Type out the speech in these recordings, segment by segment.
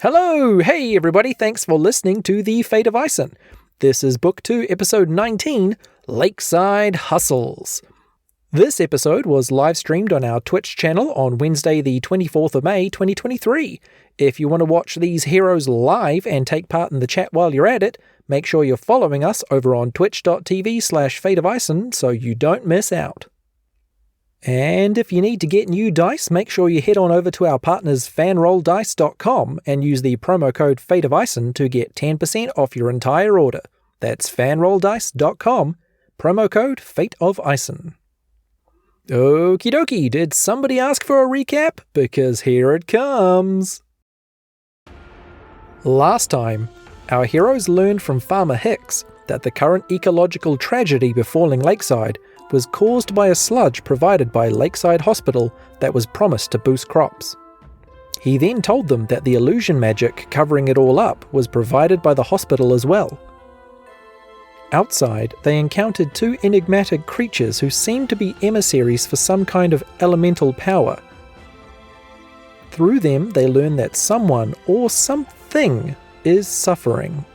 Hello! Hey everybody, thanks for listening to The Fate of Isen. This is Book 2, Episode 19, Lakeside Hustles. This episode was live-streamed on our Twitch channel on Wednesday the 24th of May 2023. If you want to watch these heroes live and take part in the chat while you're at it, make sure you're following us over on twitch.tv/fateofisen so you don't miss out. And if you need to get new dice, make sure you head on over to our partners fanrolldice.com and use the promo code FateOfIsen to get 10% off your entire order. That's fanrolldice.com, promo code FateOfIsen. Okie dokie, did somebody ask for a recap? Because here it comes. Last time, our heroes learned from Farmer Hicks that the current ecological tragedy befalling Lakeside was caused by a sludge provided by Lakeside Hospital that was promised to boost crops. He then told them that the illusion magic covering it all up was provided by the hospital as well. Outside, they encountered two enigmatic creatures who seemed to be emissaries for some kind of elemental power. Through them, they learned that someone or something is suffering.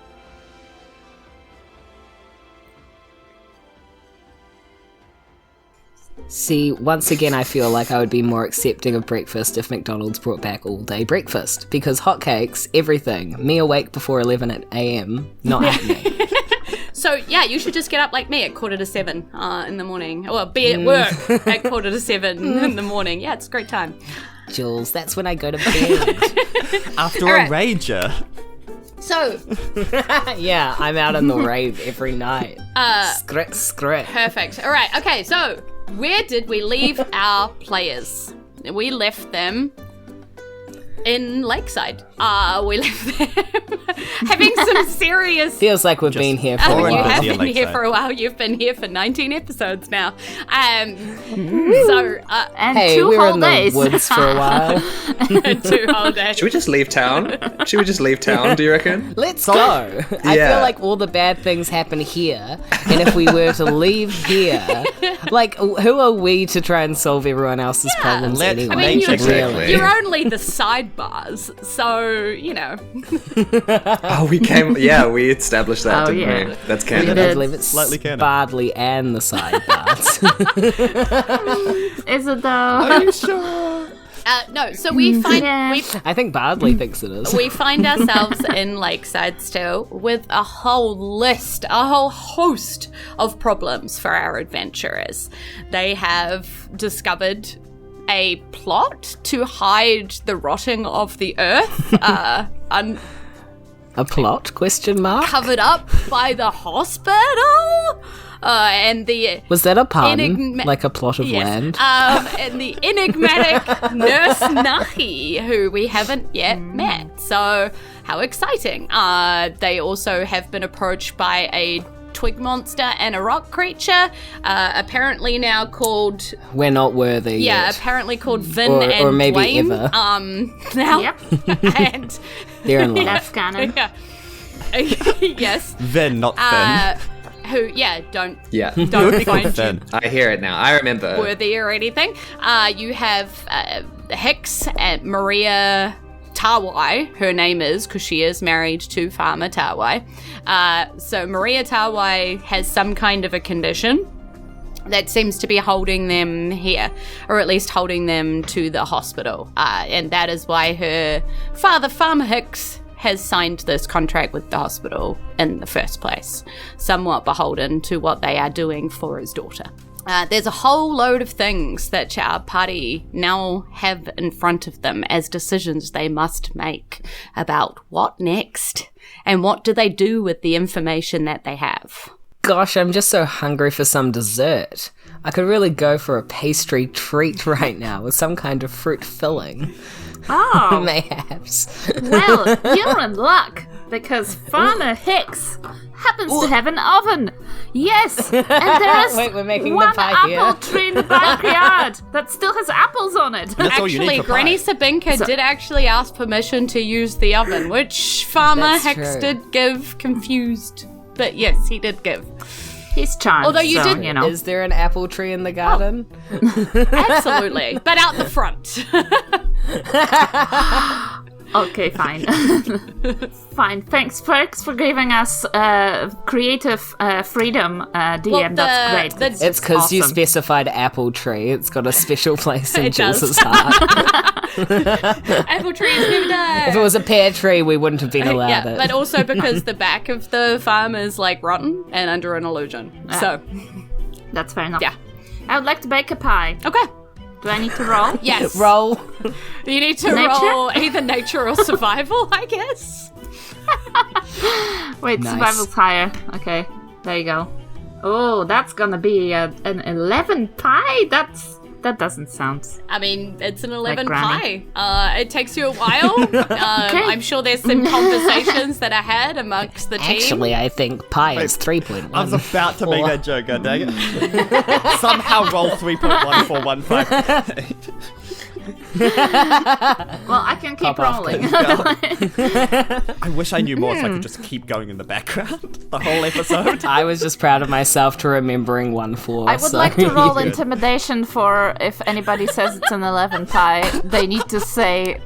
See, once again, I feel like I would be more accepting of breakfast if McDonald's brought back all-day breakfast, because hotcakes, everything, me awake before 11 a.m, not happening. So, yeah, you should just get up like me at 6:45 in the morning. Or be at work at 6:45 in the morning. Yeah, it's a great time. Jules, that's when I go to bed. After a rager. So, yeah, I'm out on the rave every night. Scrit. Perfect. All right. Okay. So, where did we leave our players? We left them in Lakeside. We left them having some serious... Feels like we've been here for a while. You have been here for a while. You've been here for 19 episodes now. And hey, 2 we were whole in days. the woods for a while. 2 whole days. Should we just leave town? Do you reckon? Let's go. I feel like all the bad things happen here, and if we were to leave here, like, who are we to try and solve everyone else's problems anyway? I mean, Exactly. you're only the Sidebars, so, you know. Oh, we established that, didn't we? That's canon. I believe it's Slightly canon. Bardley and the Sidebars. Is it though? Are you sure? No, so we find... I think Bardley thinks it is. We find ourselves in Lakeside still with a whole host of problems for our adventurers. They have discovered a plot to hide the rotting of the earth, A plot? Question mark? covered up by the hospital. And the Was that a pun? Like a plot of land? And the enigmatic nurse Nahi, who we haven't yet met. So, how exciting. They also have been approached by a twig monster and a rock creature, apparently now called... We're not worthy yet. Apparently called Vin Or and maybe Dwayne. ever. Now. Yep. And... They're in love. That's canon. Yeah. Yes. Then, not then. Who, don't Beautiful find then. I hear it now. I remember. worthy or anything. You have Hicks and Maria Tawai, her name is, because she is married to Farmer Tawai. So Maria Tawai has some kind of a condition that seems to be holding them here, or at least holding them to the hospital. And that is why her father, Farmer Hicks, has signed this contract with the hospital in the first place, somewhat beholden to what they are doing for his daughter. There's a whole load of things that our party now have in front of them as decisions they must make about what next and what do they do with the information that they have. Gosh, I'm just so hungry for some dessert. I could really go for a pastry treat right now with some kind of fruit filling. Oh, Mayhaps. well, you're in luck, because Farmer Hicks happens to have an oven. Yes, and there is Wait, we're making one the pie apple here. tree in the backyard that still has apples on it. That's all you need Actually, for Granny pie. Sabinka did actually ask permission to use the oven, which Farmer That's Hicks true. did give confused. But yes, he did give. He's charmed, Although you so, did- you know. Is there an apple tree in the garden? Absolutely. But out the front. Okay, fine. Fine. Thanks for giving us creative freedom, DM. That's great. It's because you awesome. specified apple tree. It's got a special place in It does. Jules' heart. Apple trees never die. If it was a pear tree, we wouldn't have been allowed Yeah, it. but also because the back of the farm is like rotten and under an illusion. So, That's fair enough. yeah. I would like to bake a pie. Okay. Do I need to roll? Yes. Roll. You need to Nature? roll either nature or survival, I guess. Wait, Nice. survival's higher. Okay, there you go. Oh, that's gonna be an 11 pie? That doesn't sound... I mean, it's an 11 Granny. pie. It takes you a while. I'm sure there's some conversations that are had amongst the team. Actually, I think pi is 3.1. I was about to make that joke, god dang it. Somehow roll 3.1415. Well, I can keep Pop off, rolling. I wish I knew more so I could just keep going in the background the whole episode. I was just proud of myself to remembering 1-4. I would like to roll intimidation for if anybody says it's an 11 pie. They need to say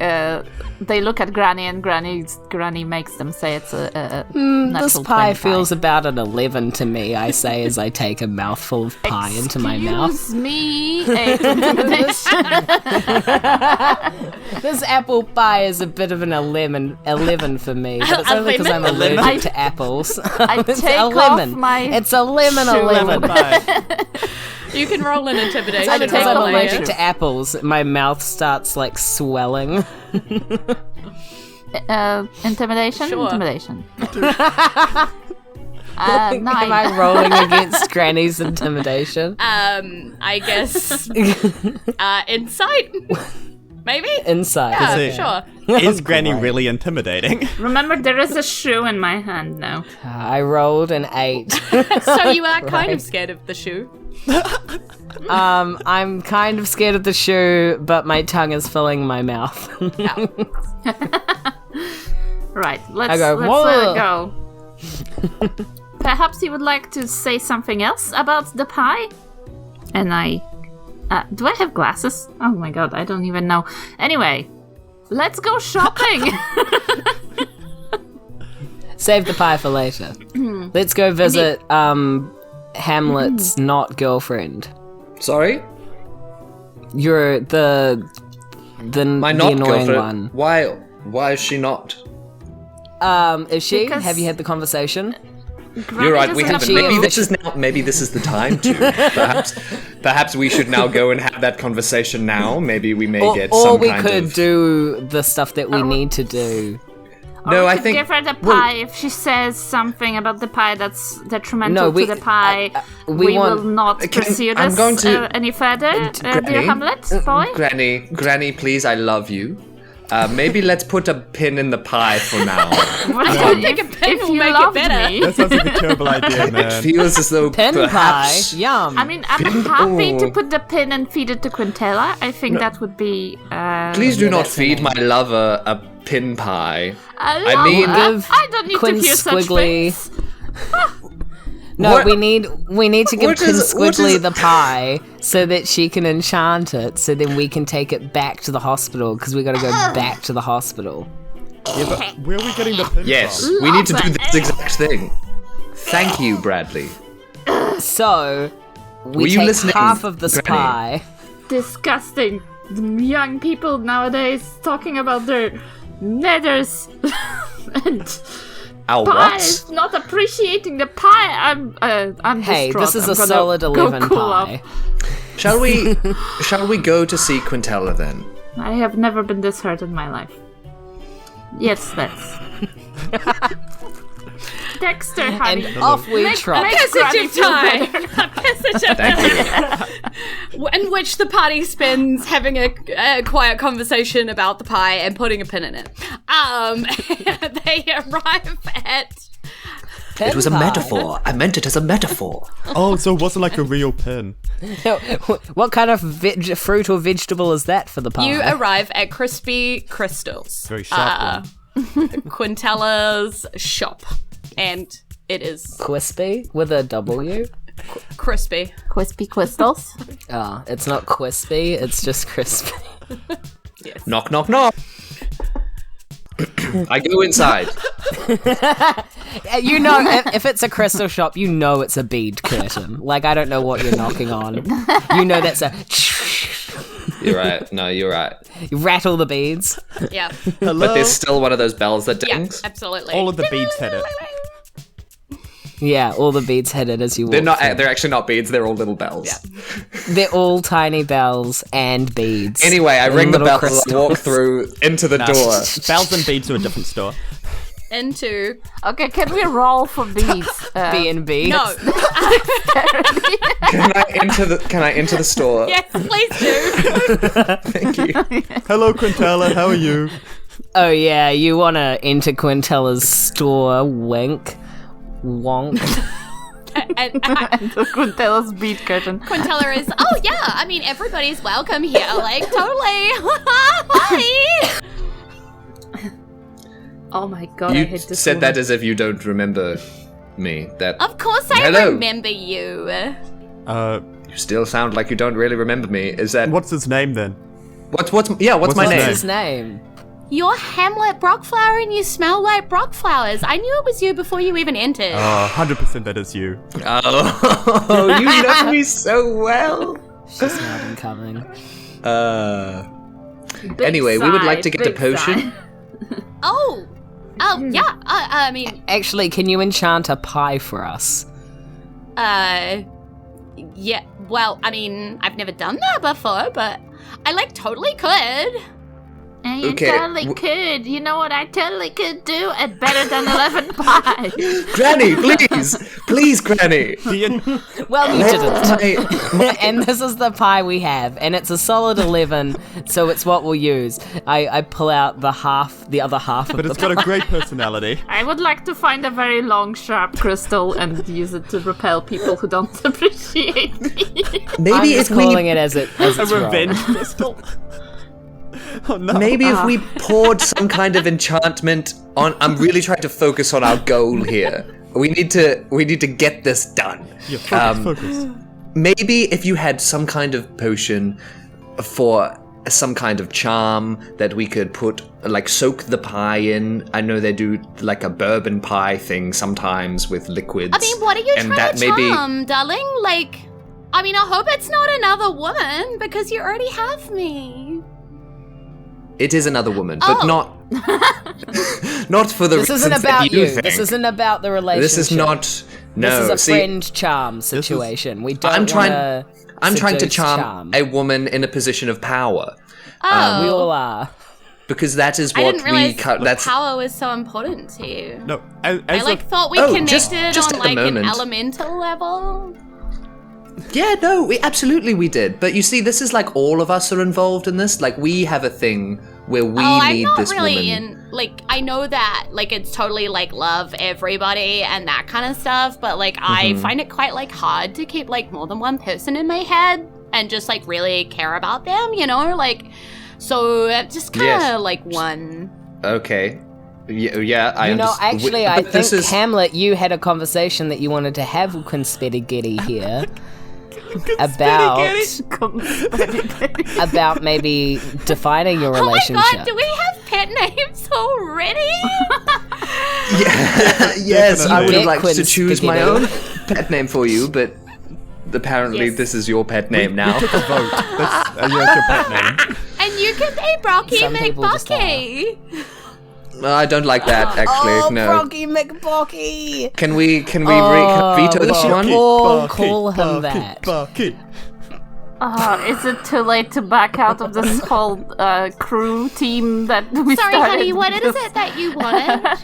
they look at Granny and Granny makes them say it's a natural This pie 20 feels about an 11 to me, I say as I take a mouthful of pie into my mouth. Excuse me, 8 intimidation. This apple pie is a bit of an 11 for me, but it's only because I'm lemon? allergic to apples. I It's take a off lemon. my It's a lemon shoe. 11. You can roll an intimidation. Only because take I'm off my allergic shoe. to apples, my mouth starts like swelling. intimidation? Sure. Intimidation. Am 9. I rolling against Granny's intimidation? I guess insight. Maybe? Inside. Yeah, it? sure. Is Granny really intimidating? Remember, there is a shoe in my hand now. I rolled an 8. So you are kind of scared of the shoe. I'm kind of scared of the shoe, but my tongue is filling my mouth. Right, let's I go, let "Whoa." it go. Perhaps you would like to say something else about the pie? And I... do I have glasses? Oh my god, I don't even know. Anyway, let's go shopping! Save the pie for later. Let's go visit Hamlet's not girlfriend. Sorry? You're the My the not annoying girlfriend. one. Why is she not? Is she? Because- Have you had the conversation? You're right, we doesn't haven't. approve. Maybe this is the time to. Perhaps we should now go and have that conversation now. Maybe we may get Or some we kind could of... do the stuff that we need to do. No, Or we I could think... give her the pie if she says something about the pie that's detrimental No, we- to the pie. we want- will not Can- pursue I'm this going to- any further, dear Granny? Hamlet boy. Granny, please, I love you. Maybe let's put a pin in the pie for now. What I don't think a pin will you make it loved better. me- That sounds like a terrible idea, It man. feels as though Pin perhaps... pie, yum. I mean, I'm happy to Oh. put the pin and feed it to Quintella. I think that would be. Please do not that's her feed name. my lover a pin pie. I mean- I don't need Quinn to hear such Squiggly. things. No, What- we need to give what is- Quinn what Squiggly is- the pie so that she can enchant it, so then we can take it back to the hospital because we got to go back to the hospital. Yeah, but where are we getting the pin Yes, from? we need to do Love this exact thing. Thank you, Bradley. So Were we you take listening, half of this Granny? pie. Disgusting. Young people nowadays talking about their nethers and Our pies, what? not appreciating the pie. I'm Hey, distraught. this is I'm a gonna solid go 11 cool pie. off. Shall we go to see Quintella then? I have never been this hurt in my life. Yes, let's. Dexter, honey. And off we trot. Make Granny Passage of feel time. better. A passage of Thank you. in which the party spends having a quiet conversation about the pie and putting a pin in it. They arrive at... It was a metaphor. I meant it as a metaphor. Oh, so it wasn't like a real pin. What kind of fruit or vegetable is that for the pie? You arrive at Crispy Crystals. Very sharp one. Quintella's shop. And it is Quispy with a W? crispy. Crispy crystals. Oh, it's not Quispy, it's just crispy. Knock, knock, knock. I go inside. You know, if it's a crystal shop, you know it's a bead curtain. Like, I don't know what you're knocking on. You know that's a... You're right. No, you're right. You rattle the beads. Yeah. Hello? But there's still one of those bells that Yeah, dings. absolutely. All of the beads hit it. Yeah, all the beads hit it as you walk They're not. through. They're actually not beads. They're all little bells. They're all tiny bells and beads. Anyway, I And ring the little bell, crystals. walk through into the door. Bells and beads to a different store. Into... Okay, can we roll for beads? B&B. No. Can I enter the store? Yes, please do. Thank you. Hello, Quintella. How are you? Oh yeah, you wanna enter Quintella's store, wink. Wonk. And The Quintella's bead curtain. Quintella is, oh yeah, I mean, everybody's welcome here. Like, totally. Hi. Oh my god, I You hate this said woman. that as if you don't remember me. That Of course I Hello. remember you. you still sound like you don't really remember me. Is that What's his name then? what's my What's name? his What's his name? You're Hamlet Brockflower and you smell like Brockflowers. I knew it was you before you even entered. 100% that is you. Oh, you know me so well. She's not incoming. Big Anyway, we would like to sigh, get a big potion. sigh. Oh, yeah. I mean, Actually, can you enchant a pie for us? yeah. Well, I mean, I've never done that before, but I totally could. And you Okay, totally could. You know what I totally could do? It better than 11 pie. Granny, please, Granny. Well, you didn't. I- And this is the pie we have, and it's a solid 11, so it's what we'll use. I pull out the other half of But the it's got a great personality. I would like to find a very long, sharp crystal and use it to repel people who don't appreciate me. I'm Maybe just if calling we it as it's A wrong. revenge crystal. Oh no. maybe if we poured some kind of enchantment on. I'm really trying to focus on our goal here. We need to get this done. Yeah, focus. Maybe if you had some kind of potion for some kind of charm that we could put, like, soak the pie in. I know they do like a bourbon pie thing sometimes with liquids. I mean, what are you and trying that to maybe charm, darling? Like, I mean, I hope it's not another woman because you already have me. it is another woman, but Oh. not for the This reasons isn't that about you. think. This isn't about the relationship. This is not. No, This is a see, friend charm situation. We don't I'm trying. wanna I'm trying to seduce charm a woman in a position of power. Oh, We all are. Because that is I what didn't realize that's power was so important to you. No, as I a, thought we Oh, connected just on at the like an moment. elemental level. Yeah, no, we did. But you see, this is like all of us are involved in this. Like, we have a thing where we I'm need not this really woman. in. Like, I know that like it's totally like love everybody and that kind of stuff, but like I find it quite like hard to keep like more than one person in my head and just like really care about them, you know? Like, so just kind of Yes. like one. Okay. Yeah, I You know, understand. actually, I But this think is Hamlet, you had a conversation that you wanted to have with Conspedigetty here about maybe defining your Oh my relationship. god, do we have pet names already? yes, I would have liked to Bitcoin choose my spaghetti. own pet name for you, but apparently Yes. this is your pet name now. took a vote. That's your pet name. And you can be Brocky Some people just McBucky. I don't like that, actually. Oh, no. Froggy McBocky! Can we veto we this should one? all call him that. Is it too late to back out of this whole crew team that we Sorry, started? honey, what is it that you wanted?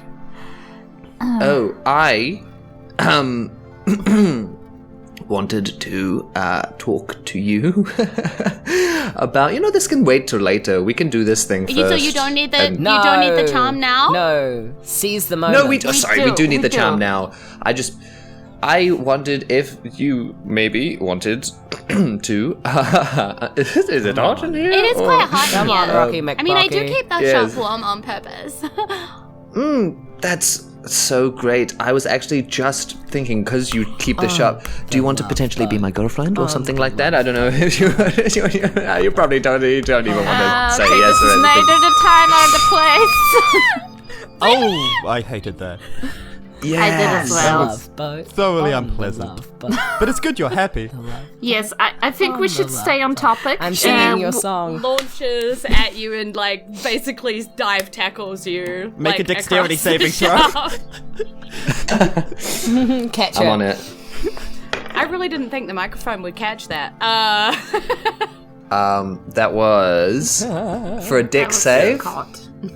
Oh, I wanted to talk to you about, this can wait till later. We can do this thing first. So you don't need the and- you don't need the charm now? No, seize the moment. No, we do need the do. charm now. I wondered if you maybe wanted to. Is it hot in here? It is quite hot Come in on, here. Rocky McBucky. I mean, I do keep that Yes. shop warm on purpose. That's so great. I was actually just thinking, because you keep the shop, do you want to potentially be my girlfriend or something like that? I don't know. If you probably don't even want to say Okay, yes this or is anything. neither the time or the place. Oh, I hated that. Yes. I did as well. Love boat. Thoroughly On the unpleasant. love boat. But it's good you're happy. Yes, I think we should stay on topic. I'm singing your song. Launches at you and like basically dive tackles you. Make a like, dexterity across the saving throw. shaft. Catch I'm it. on it. I really didn't think the microphone would catch that. That was for a dex save.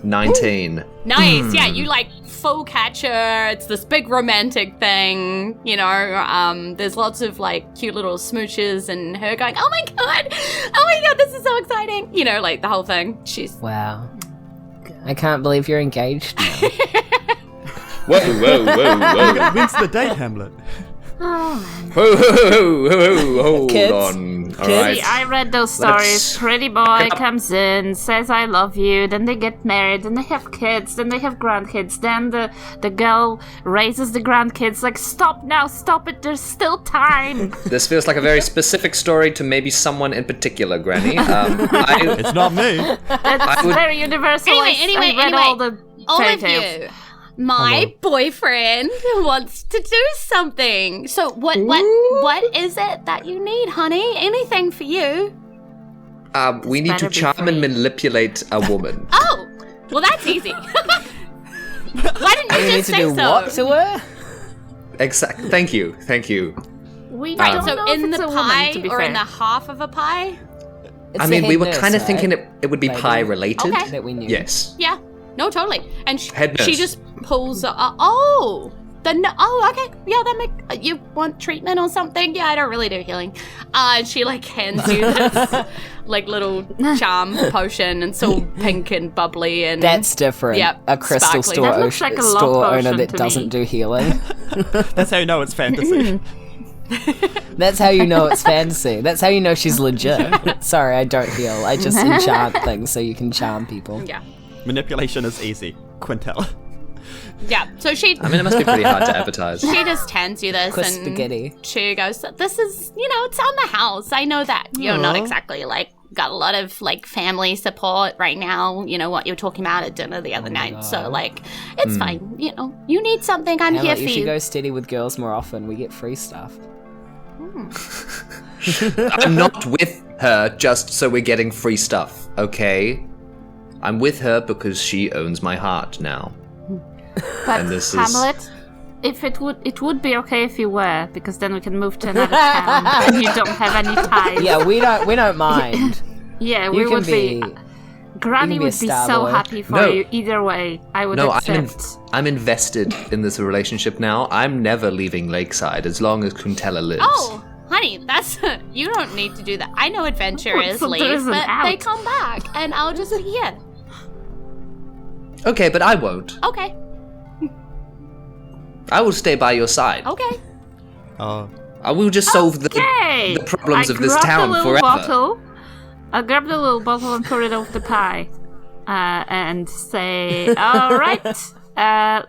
19. Nice. Yeah, you like full catcher. It's this big romantic thing, you know. There's lots of like cute little smooches and her going, oh my god, this is so exciting. You know, like the whole thing. She's Wow. I can't believe you're engaged now. Whoa. When's the date, Hamlet? Hold Kids? on. All Kids? right. I read those stories. Pretty boy comes in, says I love you, then they get married, then they have kids, then they have grandkids, then the girl raises the grandkids, like, stop now, stop it, there's still time. This feels like a very specific story to maybe someone in particular, Granny. It's not me. It's would- very universal. Anyway, I read all the all fairy of tales. you. My boyfriend wants to do something. So what is it that you need, honey? Anything for you? We need to better be charm free. and manipulate a woman. Oh, well that's easy. Why didn't you You need just to say do so? what to her? Exact. Thank you. We Right, don't so know in if it's the a woman, pie to be or fair. in the half of a pie? It's I the mean, we head were nurse, kind of right? thinking it would be Maybe. pie related. Okay. That we knew. Yes. Yeah. No, totally. And Head she nurse. just pulls. Okay. Yeah, that make you want treatment or something? Yeah, I don't really do healing. And she like hands you this like little charm potion, and it's all pink and bubbly and That's different. Yep, A crystal sparkly. store, That looks like a love store owner potion that to doesn't me. do healing. That's how you know it's fantasy. That's how you know it's fantasy. That's how you know she's legit. Sorry, I don't heal. I just enchant things so you can charm people. yeah. Manipulation is easy. Quintel. Yeah. So she I mean, it must be pretty hard to advertise. she just hands you this Quiz and spaghetti. she goes, this is, it's on the house. I know that you're not exactly like got a lot of like family support right now, what you were talking about at dinner the other night. So like it's fine. You need something, I'm here Hamlet, for you should you. go steady with girls more often. We get free stuff. I'm not with her just so we're getting free stuff, okay? I'm with her because she owns my heart now. But And this is- Hamlet, if it would be okay if you were, because then we can move to another town and you don't have any ties. Yeah, we don't mind. Yeah, we You can would be. Granny you can be a would be star so boy. happy for No. you either way. I would No, accept. I'm invested in this relationship now. I'm never leaving Lakeside as long as Quintella lives. Oh, honey, that's you don't need to do that. I know adventurers So there leave, isn't but they out. come back and I'll just be here. Okay, but I won't. Okay. I will stay by your side. Okay. I will just solve Okay. the problems I of this grab town the little forever. Bottle. I'll grab the little bottle and put it over the pie, and say, "All right,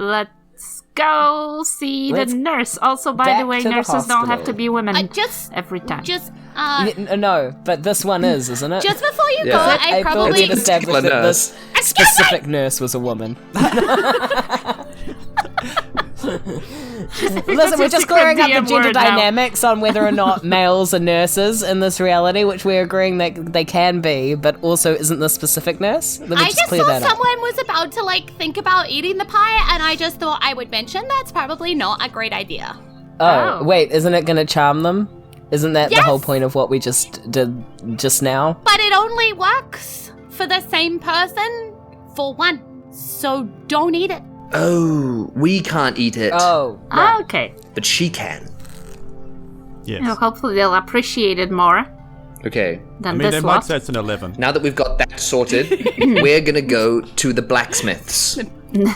let's go see Let's the nurse." Also, by back the way, to the nurses don't have to hospital. be women Just every time. No, but this one is, isn't it? just before you Yeah. go, I I thought probably we'd established that nurse. this specific nurse was a woman. Listen, we're just clearing up the gender dynamics on whether or not males are nurses in this reality, which we're agreeing that they can be, but also isn't the specific nurse. Let me I just just clear saw that up. someone was about to think about eating the pie, and I just thought I would mention that's probably not a great idea. Oh, Oh. wait, isn't it going to charm them? Isn't that the Yes. whole point of what we just did just now? But it only works for the same person for one, so don't eat it. Oh, we can't eat it, Oh, right. Okay. but she can. Yes. Well, hopefully they'll appreciate it more Okay, than I mean, they this might lot. say it's an 11. now that we've got that sorted, we're gonna go to the blacksmiths.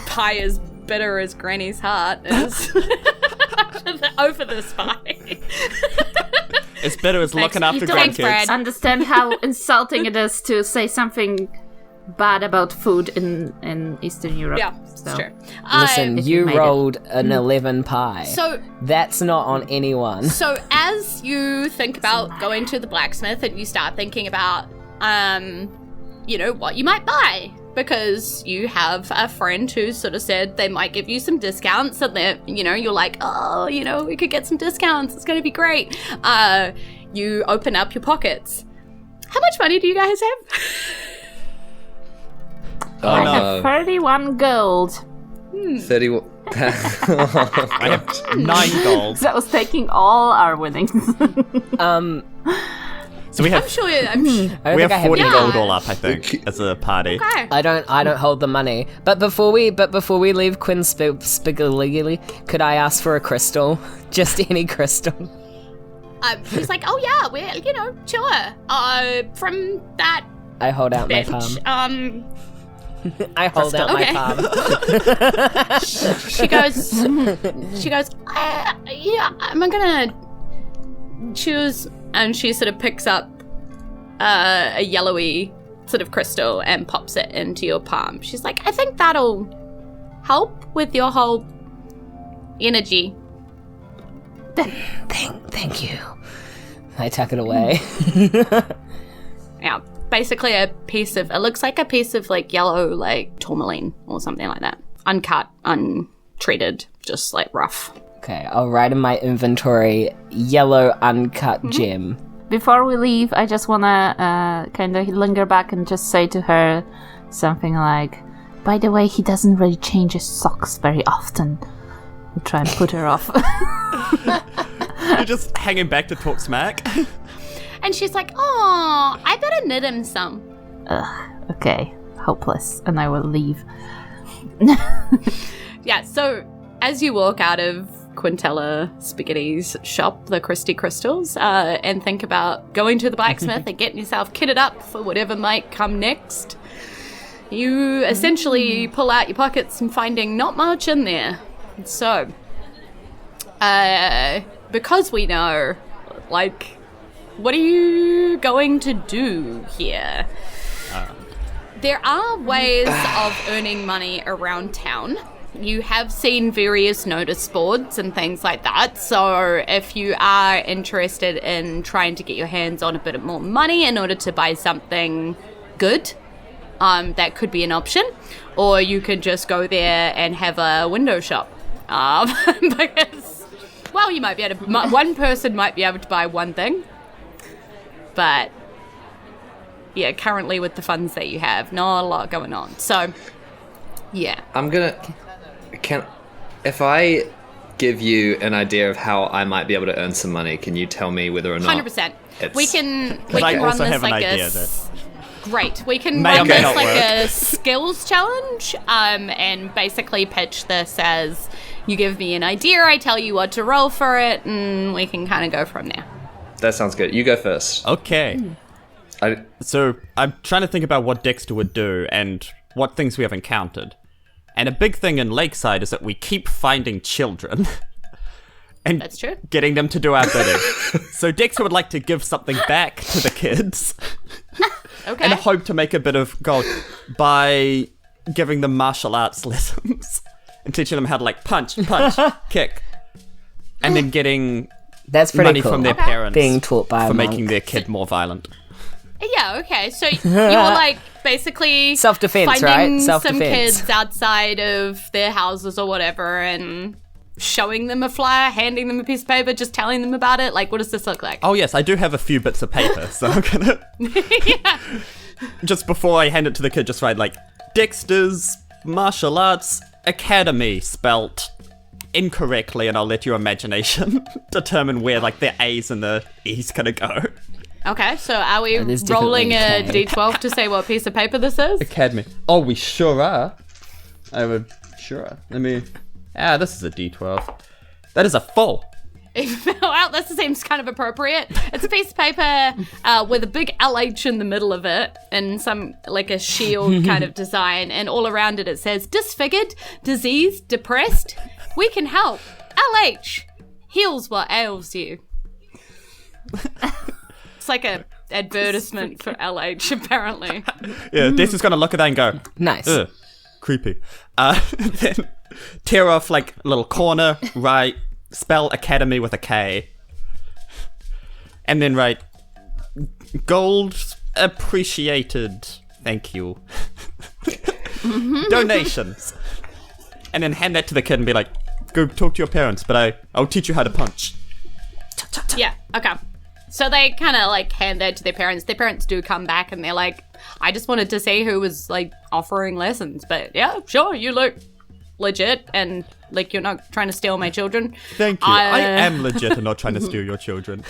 Pie as bitter as Granny's heart is over this pie. It's better as looking after You don't Thanks, grandkids. Brad. understand how insulting it is to say something bad about food in Eastern Europe. Yeah, so. it's true. Listen, If you you made it. rolled an 11 pie. So That's not on anyone. So as you think about going to the blacksmith and you start thinking about, what you might buy, because you have a friend who sort of said they might give you some discounts, and you're like, oh, we could get some discounts. It's going to be great. You open up your pockets. How much money do you guys have? I have 31 gold. 31. I have 9 gold. That was taking all our winnings. So we have I'm sure. we have 40 Yeah. gold all up, I think, as a party. Okay. I don't hold the money. But before we leave Quinn Spigaligili, could I ask for a crystal? Just any crystal. She's like, oh yeah, we're sure. From that I hold out my bench. palm. I hold out my Okay. palm. She goes, yeah, I'm gonna choose, and she sort of picks up a yellowy sort of crystal and pops it into your palm. She's like, I think that'll help with your whole energy. Thank you. I tuck it away. Yeah, basically it looks like a piece of like yellow, like tourmaline or something like that. Uncut, untreated, just like rough. Okay, I'll write in my inventory, yellow uncut gem. Before we leave, I just want to kind of linger back and just say to her something like, by the way, he doesn't really change his socks very often. We'll try and put her off. You're just hanging back to talk smack. And she's like, oh, I better knit him some. Okay, hopeless. And I will leave. Yeah, so as you walk out of Quintella Spaghetti's shop, the Christie Crystals, and think about going to the blacksmith and getting yourself kitted up for whatever might come next, you essentially pull out your pockets and finding not much in there. So, because we know, like, what are you going to do here? There are ways of earning money around town. You have seen various notice boards and things like that. So if you are interested in trying to get your hands on a bit more money in order to buy something good, that could be an option. Or you could just go there and have a window shop. Because, well, you might be able to, one person might be able to buy one thing. But yeah, currently with the funds that you have, not a lot going on. So, yeah. If I give you an idea of how I might be able to earn some money, can you tell me whether or not 100%. We can I run also this have an like idea a that great. We can may or run may this not like work. a skills challenge, and basically pitch this as you give me an idea, I tell you what to roll for it, and we can kind of go from there. That sounds good. You go first. Okay. So I'm trying to think about what Dexter would do and what things we have encountered. And a big thing in Lakeside is that we keep finding children. And That's true. getting them to do our bidding. So Dexter would like to give something back to the kids. Okay. And hope to make a bit of gold by giving them martial arts lessons. And teaching them how to like punch, kick. And then getting That's pretty money cool. from their Okay. parents Being taught by a for monk. making their kid more violent. Yeah, okay. So you're like basically Self-defense, finding right? some Self-defense. kids outside of their houses or whatever and showing them a flyer, handing them a piece of paper, just telling them about it. Like, what does this look like? Oh yes, I do have a few bits of paper, so I'm gonna Yeah. just before I hand it to the kid, just write like Dexter's Martial Arts Academy spelt incorrectly, and I'll let your imagination determine where like the A's and the E's gonna go. Okay, so are we there's rolling definitely a d12 to say what piece of paper this is? Academy. Oh, we sure are. Sure. Let me. This is a D12. That is a 4. Well, that seems kind of appropriate. It's a piece of paper with a big LH in the middle of it and some, like a shield kind of design. And all around it, it says, disfigured, diseased, depressed. We can help. LH heals what ails you. It's like a advertisement for LH, apparently. Yeah, Dexter's gonna look at that and go, Nice. ugh, creepy. Then tear off like a little corner, write spell Academy with a K. And then write gold appreciated. Thank you. Donations. And then hand that to the kid and be like, go talk to your parents, but I'll teach you how to punch. Yeah, okay. So they kind of like hand that to their parents. Their parents do come back and they're like, I just wanted to see who was like offering lessons, but yeah, sure, you look legit and like you're not trying to steal my children. Thank you. I am legit and not trying to steal your children.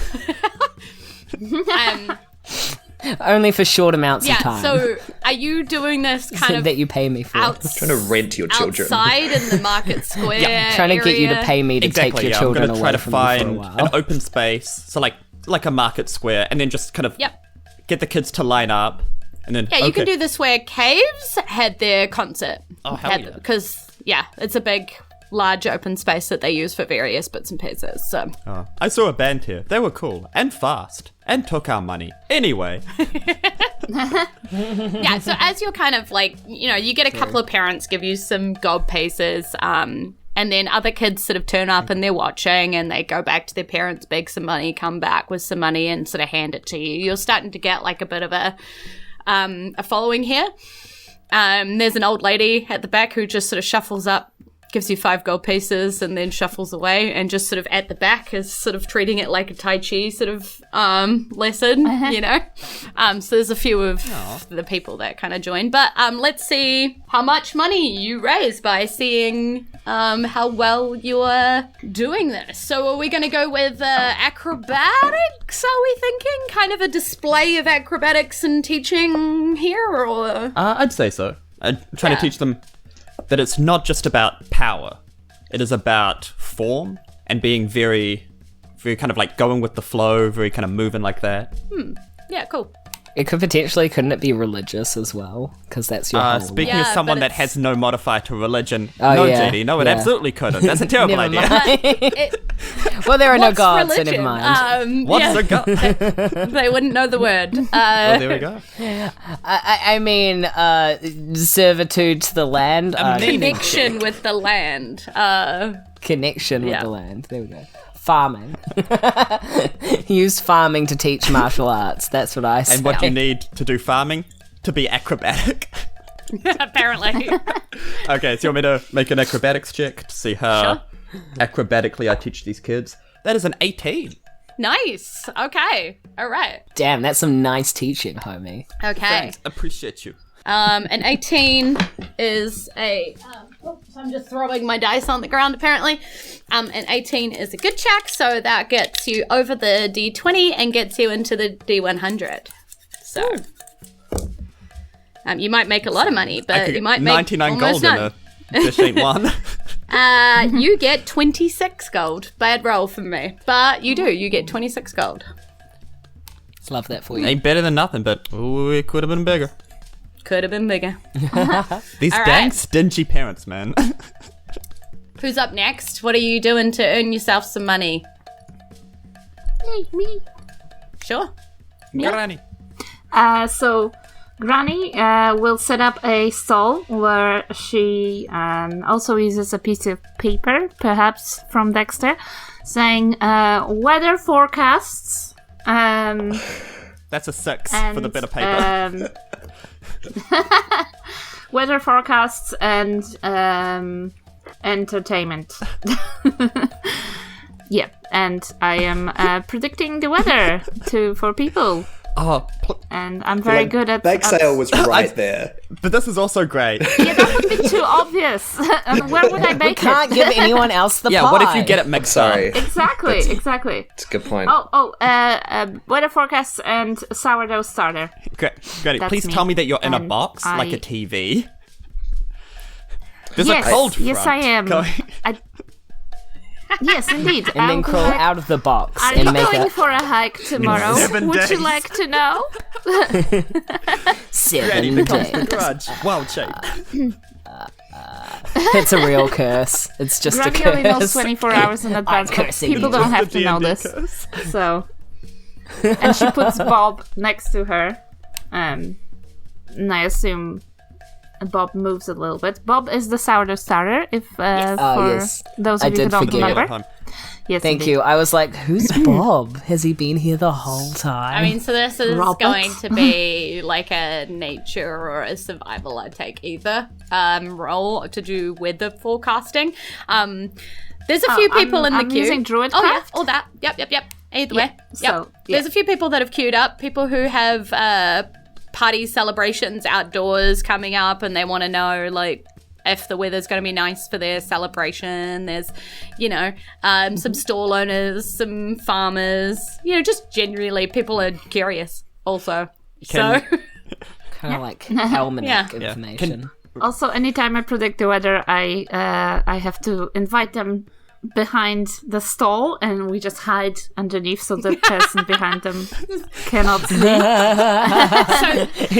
Only for short amounts of time. So are you doing this kind of that you pay me for? Trying to rent your children. Outside in the market square Trying to get you to area? pay me to take your children I'm away going to try to from you find for a an while. open space, so like a market square, and then just kind of get the kids to line up, and then Yeah, you can do this where Caves had their concert. Oh, hell yeah. Because, it's a big, large open space that they use for various bits and pieces, so... Oh, I saw a band here. They were cool and fast and took our money. Anyway. Yeah, so as you're kind of like, you get a couple of parents give you some gold pieces, and then other kids sort of turn up and they're watching and they go back to their parents, beg some money, come back with some money and sort of hand it to you. You're starting to get like a bit of a following here. There's an old lady at the back who just sort of shuffles up, gives you 5 gold pieces and then shuffles away, and just sort of at the back is sort of treating it like a Tai Chi sort of lesson, so there's a few of the people that kind of join. But let's see how much money you raise by seeing how well you're doing this. So are we going to go with acrobatics, are we thinking? Kind of a display of acrobatics and teaching here, or...? I'd say so. I'm trying to teach them that it's not just about power. It is about form and being very, very kind of like going with the flow, very kind of moving like that. Yeah, cool. It could potentially, couldn't it be religious as well? Because that's your whole... Speaking Yeah, of someone but that it's- has no modifier to religion, Oh, no, yeah, JD, no, it yeah. absolutely couldn't. That's a terrible Never idea. Well, there are no What's gods, so religion? never mind. What's a god? They wouldn't know the word. Well, there we go. I mean, servitude to the land. Connection with the land. Connection with Yeah. the land. There we go. Farming. Use farming to teach martial arts. That's what I say. And what you need to do farming? To be acrobatic. Apparently. Okay, so you want me to make an acrobatics check to see how acrobatically I teach these kids? That is an 18. Nice. Okay. All right. Damn, that's some nice teaching, homie. Okay. Thanks, appreciate you. An 18 is a... oops, I'm just throwing my dice on the ground, apparently. An 18 is a good check, so that gets you over the D20 and gets you into the D100. So... you might make a lot of money, I but could you get might make 99 almost gold in none. a dish ain't one. You get 26 gold. Bad roll from me. But you do. You get 26 gold. Love that for you. Ain't better than nothing, but ooh, it could have been bigger. Could have been bigger. These All dang right. stingy parents, man. Who's up next? What are you doing to earn yourself some money? Me. Sure. Granny. So Granny will set up a stall where she also uses a piece of paper, perhaps from Dexter, saying weather forecasts. That's a 6 for the bit of paper. Weather forecasts and entertainment. Yeah, and I am predicting the weather for people. Oh, And I'm very good at... Bagsale was right there. but this is also great. Yeah, that would be too obvious. Where would I make Can't it? give anyone else the Yeah, pie. what if you get it mixed up? Sorry. Exactly. It's a good point. Weather forecasts and sourdough starter. Granny, That's please me. tell me that you're in a And box, like a I- TV. There's Yes, a cold front. yes, I am. going- Yes, indeid. And then crawl out of the box Are and you make going a for a hike tomorrow? 7 Would days. you like to know? 7 Granny becomes the days. grudge. Wild shape. It's a real curse. It's just a Granny only knows curse. 24 hours in advance, but cursing people you. don't have to The know D&D this. curse. So, and she puts Bob next to her, and I assume Bob moves a little bit. Bob is the sourdough starter, if for yes. those I of you who did don't forget. remember. Yes, Thank indeed. you. I was like, who's Bob? Has he been here the whole time? I mean, so this is Robert? going to be like a nature or a survival, I take either, role to do weather forecasting. There's a few people in the I'm queue. using Druidcraft. Oh, yeah, all that. Yep. Either way. so, Yep. yeah. There's a few people that have queued up, people who have parties, celebrations outdoors coming up, and they want to know, like, if the weather's going to be nice for their celebration. There's, some stall owners, some farmers, just generally people are curious also. Can- kind of like almanac Yeah. information. Also, anytime I predict the weather, I have to invite them behind the stall, and we just hide underneath so the person behind them cannot see.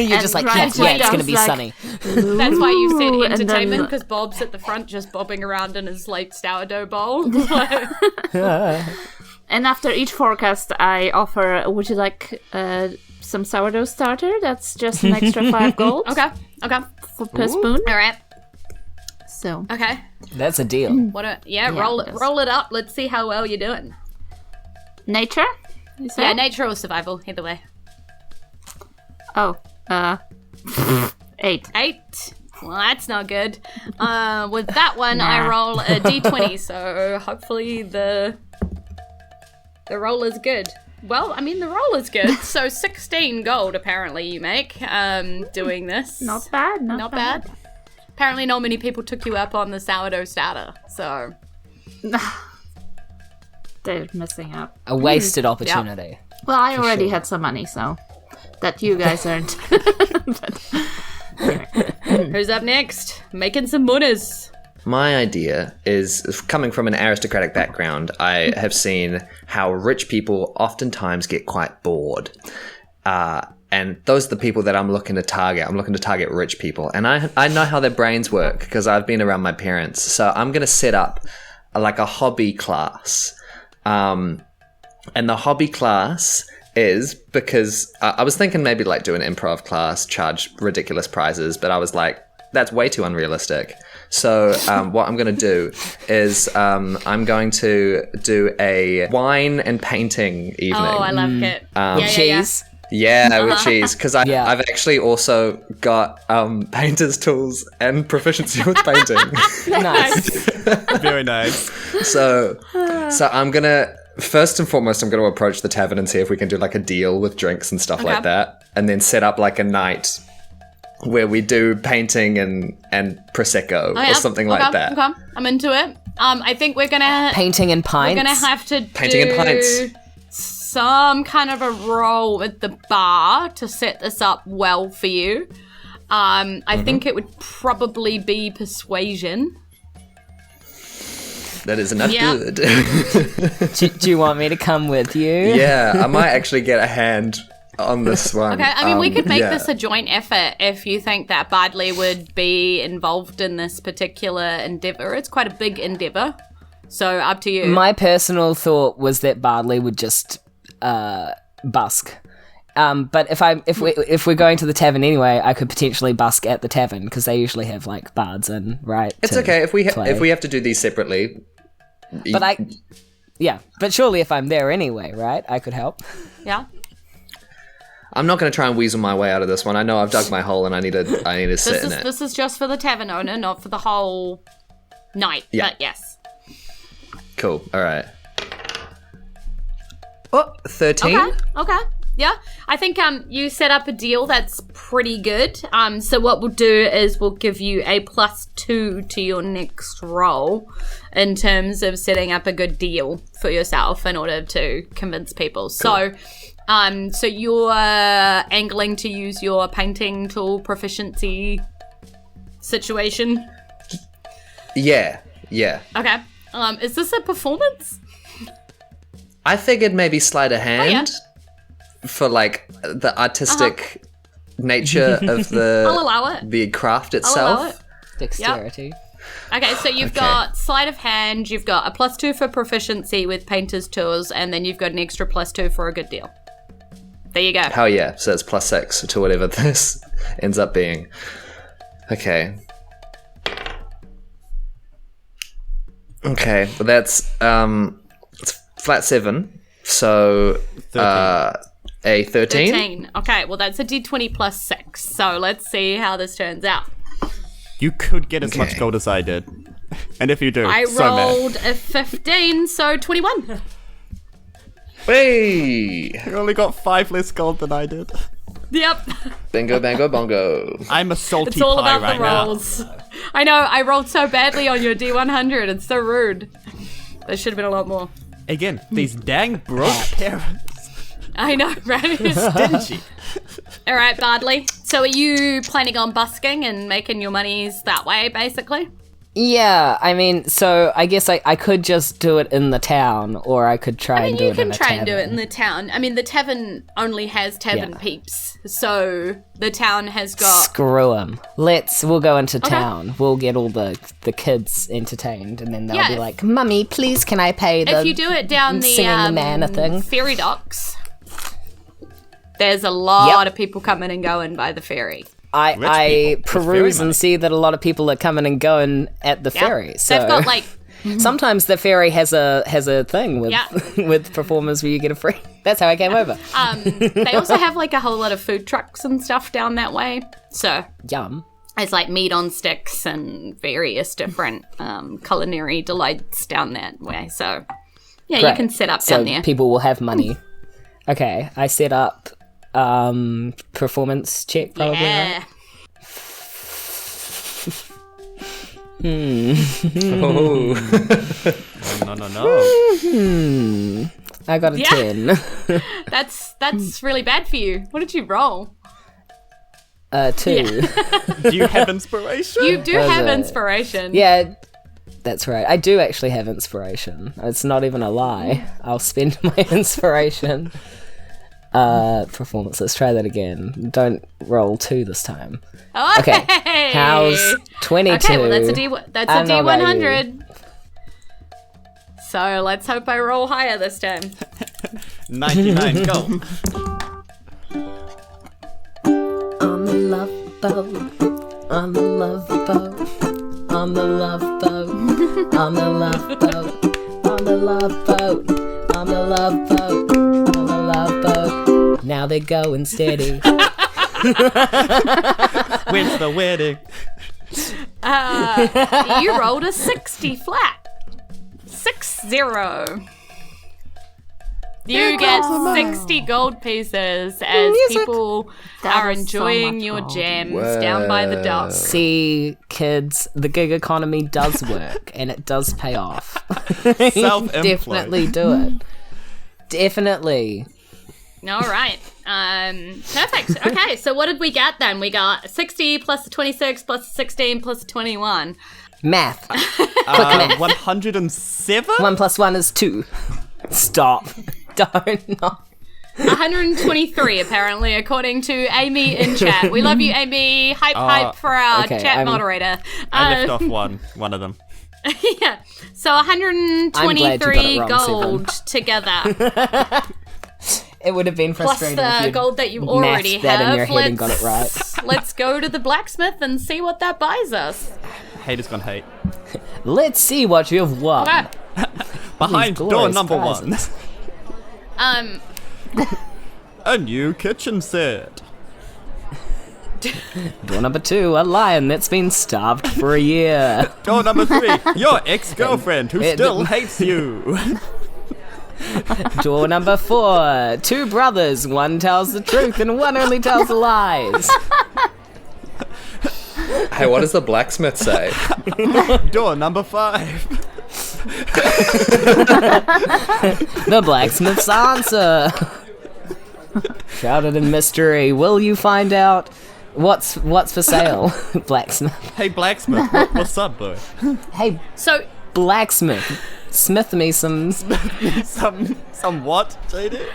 You're just like, Ryan's yeah, it's windows, going to be like, sunny. That's why you said Ooh, and entertainment, then- because Bob's at the front just bobbing around in his like sourdough bowl. And after each forecast, I offer, would you like some sourdough starter? That's just an extra 5 gold Okay. per spoon. All right. So, Okay. That's a deal. Roll it is. it up. Let's see how well you're doing. nature? You said? Yeah, nature or survival, either way. Oh, 8. 8. Well, that's not good. With that one, I roll a d20, so hopefully the roll is good. Well, I mean, the roll is good. So 16 gold, apparently, you make doing this. Not bad, Not bad. Apparently, not many people took you up on the sourdough starter, so... They're missing out. A wasted opportunity. Well, I already had some money, so that you guys earned. Who's up next? Making some monies. My idea is, coming from an aristocratic background, I have seen how rich people oftentimes get quite bored. And those are the people that I'm looking to target. I'm looking to target rich people. And I know how their brains work because I've been around my parents. So I'm going to set up like a hobby class. And the hobby class is because I was thinking maybe like do an improv class, charge ridiculous prizes, but I was like, that's way too unrealistic. So what I'm going to do is I'm going to do a wine and painting evening. Oh, I love it. Cheese. Yeah, with cheese, because Yeah. I've actually also got painter's tools and proficiency with painting. Nice. Very nice. So I'm gonna first and foremost, I'm gonna approach the tavern and see if we can do like a deal with drinks and stuff like that, and then set up like a night where we do painting and prosecco or something like that. Okay. I'm into it. I think we're gonna Painting and pints. We're gonna have to Painting do and pints. some kind of a roll with the bar to set this up well for you. I think it would probably be persuasion. That is enough Yeah. good. Do you want me to come with you? Yeah, I might actually get a hand on this one. Okay, I mean, we could make yeah. this a joint effort if you think that Bardley would be involved in this particular endeavor. It's quite a big endeavor, so up to you. My personal thought was that Bardley would just busk. But if we're going to the tavern anyway, I could potentially busk at the tavern because they usually have like bards in, right? It's to okay if we play. have to do these separately. But but surely if I'm there anyway, right? I could help. Yeah. I'm not going to try and weasel my way out of this one. I know I've dug my hole and I need to sit in it. This is just for the tavern owner, not for the whole night. Yeah. But yes. Cool. All right. Oh, 13. Okay. Yeah. I think you set up a deal that's pretty good. So what we'll do is we'll give you a +2 to your next roll in terms of setting up a good deal for yourself in order to convince people. Cool. So you're angling to use your painting tool proficiency situation? Yeah. Okay. Is this a performance? I figured maybe sleight of hand for like the artistic nature of the I'll allow it. the craft I'll itself. allow it. Dexterity. Okay, so you've got sleight of hand, you've got a +2 for proficiency with painter's tools, and then you've got an extra +2 for a good deal. There you go. Hell yeah. So it's +6 to whatever this ends up being. Okay. Okay, well that's it's flat 7, so 13. A 13. 13. Okay, well that's a d20 plus 6. So let's see how this turns out. You could get as much Okay. gold as I did. And if you do, I so mad. rolled a 15, so 21. Hey! You only got 5 less gold than I did. Yep. Bingo, bango, bongo. I'm a salty It's all pie about right the rolls. I know, I rolled so badly on your D100. It's so rude. There should have been a lot more. now. Again, these dang broke parents. I know, right? Stingy. All right, Bardley. So are you planning on busking and making your monies that way, basically? Yeah, I mean, so I guess I could just do it in the town, or I could try and do You it can in a try tavern. and do it in the town. I mean, the tavern only has tavern Yeah. peeps, so the town has got... Screw 'em. We'll go into town. We'll get all the kids entertained, and then they'll Yeah, be if- like, "Mummy, please, can I pay the If you do it down the singing the man a thing?" ferry docks, there's a lot Yep. of people coming and going by the ferry. I people with peruse ferry and see that a lot of people are coming and going at the Yeah. ferry. So They've got like... sometimes the ferry has a thing with Yeah. with performers where you get a free. That's how I came over. They also have like a whole lot of food trucks and stuff down that way. So Yum. it's like meat on sticks and various different culinary delights down that way. So yeah, you Great. can set up So down there. people will have money. Okay, I set up performance check probably. Right? Yeah. Oh. No. I got a Yeah. 10. That's really bad for you. What did you roll? 2. Do you have inspiration? You do Was have it? inspiration. Yeah, that's right. I do actually have inspiration. It's not even a lie. I'll spend my inspiration. Performance. Let's try that again. Don't roll 2 this time. Oh, Okay. How's 22? Okay, well that's a I don't know about D100. So let's hope I roll higher this time. 99 gold. On the love boat. On the love boat. On the love boat. On the love boat. On the love boat. On the love boat. On the love boat. Now they're going steady. When's the wedding? You rolled a 60 flat. 60. You get 60 gold pieces as people That are is so enjoying much your gold. gems down by the docks. See, kids, the gig economy does work and it does pay off. Self-employed. Definitely do it. Definitely. All right. Perfect. Okay, so what did we get then? We got 60 plus 26 plus 16 plus 21. Math. Quick math. 107? 1 plus 1 is 2. Stop. Don't. Not. 123, apparently, according to Amy in chat. We love you, Amy. Hype for our okay, chat I'm- moderator. I left off one of them. Yeah. So I'm glad you got 123 it wrong, gold together. It would have been Plus frustrating the if you gold that you already mathed that have. in your head and got it right. Let's go to the blacksmith and see what that buys us. Haters gonna hate. Let's see what you've won. Okay. Behind door glorious number prizes. 1. A new kitchen set. Door number 2, a lion that's been starved for a year. Door number 3, your ex-girlfriend who It- still hates you. Door number 4, 2 brothers, one tells the truth and one only tells the lies. Hey, what does the blacksmith say? Door number 5. The blacksmith's answer. Shrouded in mystery, will you find out what's for sale? Blacksmith. Hey blacksmith, what's up, boy? Hey, So, blacksmith. Smith me some Some what, JD?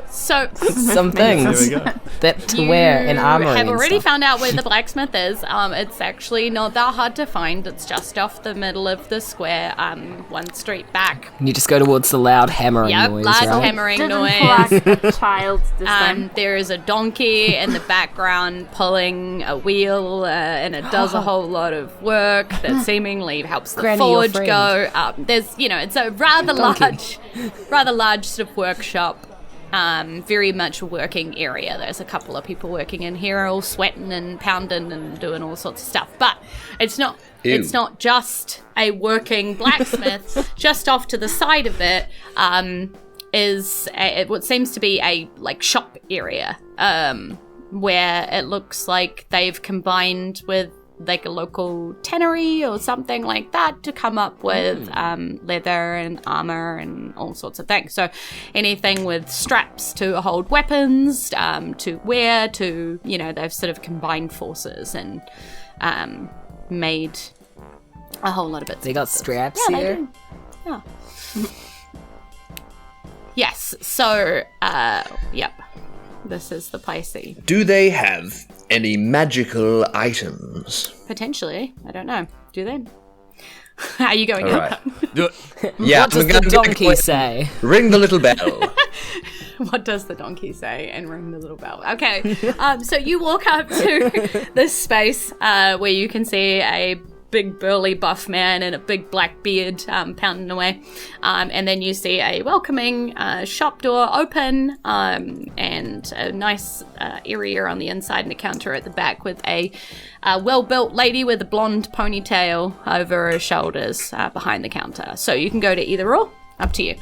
So some things There we go. that to wear in armory. have and already stuff. found out where the blacksmith is. It's actually not that hard to find. It's just off the middle of the square, one street back. You just go towards the loud hammering Yep, noise, loud right? hammering Didn't noise. flag a child this time. There is a donkey in the background pulling a wheel, and it does a whole lot of work that seemingly helps the Granny, your forge friend. go. There's, it's a rather large sort of workshop. Very much a working area. There's a couple of people working in here, all sweating and pounding and doing all sorts of stuff. But it's not. Ew. It's not just a working blacksmith. Just off to the side of it is what seems to be a shop area, where it looks like they've combined with a local tannery or something like that to come up with leather and armor and all sorts of things. So anything with straps to hold weapons, to wear, to, they've sort of combined forces and made a whole lot of bits. They got straps Yeah, they here. do. Yeah. Yes, so, yep. This is the place that you... Do they have any magical items? Potentially. I don't know. Do they? Are you going All up? right. Yeah, What does I'm the gonna donkey say? ring the little bell. What does the donkey say? And ring the little bell. Okay. So you walk up to this space where you can see a big burly buff man and a big black beard pounding away. And then you see a welcoming shop door open and a nice area on the inside and a counter at the back with a well-built lady with a blonde ponytail over her shoulders behind the counter. So you can go to either or. Up to you.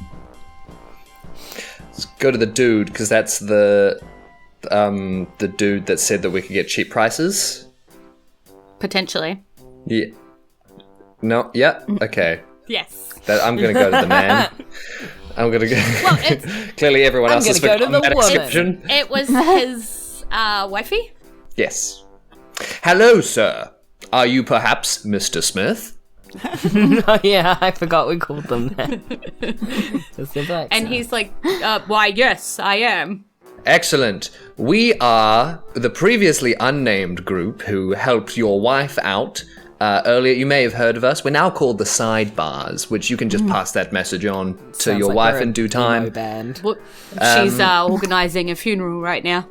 Let's go to the dude, because that's the dude that said that we could get cheap prices. Potentially. Yeah. No. Yeah. Okay. Yes. I'm gonna go to the man. I'm gonna go. Well, it's... Clearly, everyone I'm else has gonna go to forgotten the that woman. description. It was his wifey. Yes. Hello, sir. Are you perhaps Mr. Smith? Oh yeah, I forgot we called them that. It's the black And side. he's like, why, yes, I am. Excellent. We are the previously unnamed group who helped your wife out earlier. You may have heard of us. We're now called the Sidebars, which you can just pass that message on to Sounds your like wife we're in a due emo time. Band. Well, she's organising a funeral right now,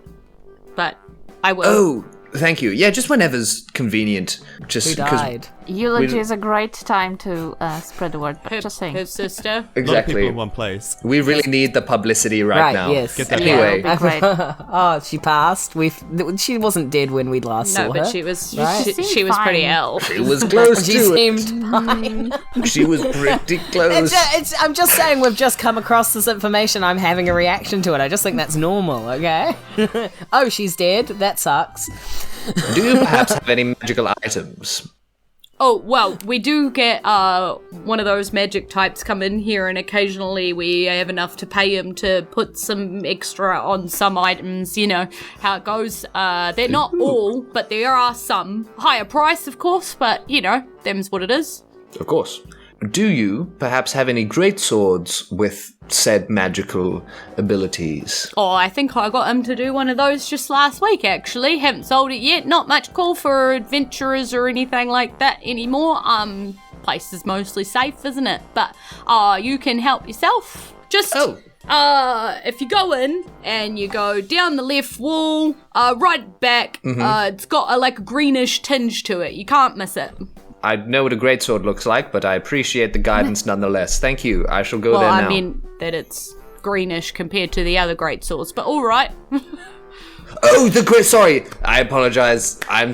but I will. Oh, thank you. Yeah, just whenever's convenient. Just Who 'cause- died? Eulogy is a great time to spread the word, but just saying. His sister. A lot of people Exactly. in one place. We really need the publicity right now. Yes. Get that Anyway, That'd be great. Oh, she passed. She wasn't dead when we last saw No, her. but she was right? she was pretty Fine. ill. it was close She to it. seemed fine. She was pretty close. I'm just saying we've just come across this information. I'm having a reaction to it. I just think that's normal, okay? Oh, she's dead. That sucks. Do you perhaps have any magical items? Oh, well, we do get one of those magic types come in here, and occasionally we have enough to pay him to put some extra on some items. You know how it goes. They're not all, but there are some. Higher price, of course, but, them's what it is. Of course. Do you perhaps have any great swords with said magical abilities? Oh, I think I got him to do one of those just last week, actually. Haven't sold it yet. Not much call for adventurers or anything like that anymore. Place is mostly safe, isn't it? But, you can help yourself. Just, if you go in and you go down the left wall, right back, it's got a greenish tinge to it. You can't miss it. I know what a greatsword looks like, but I appreciate the guidance nonetheless. Thank you. I shall go Well, there now. I mean that it's greenish compared to the other great swords, but all right. Oh, sorry. I apologize. I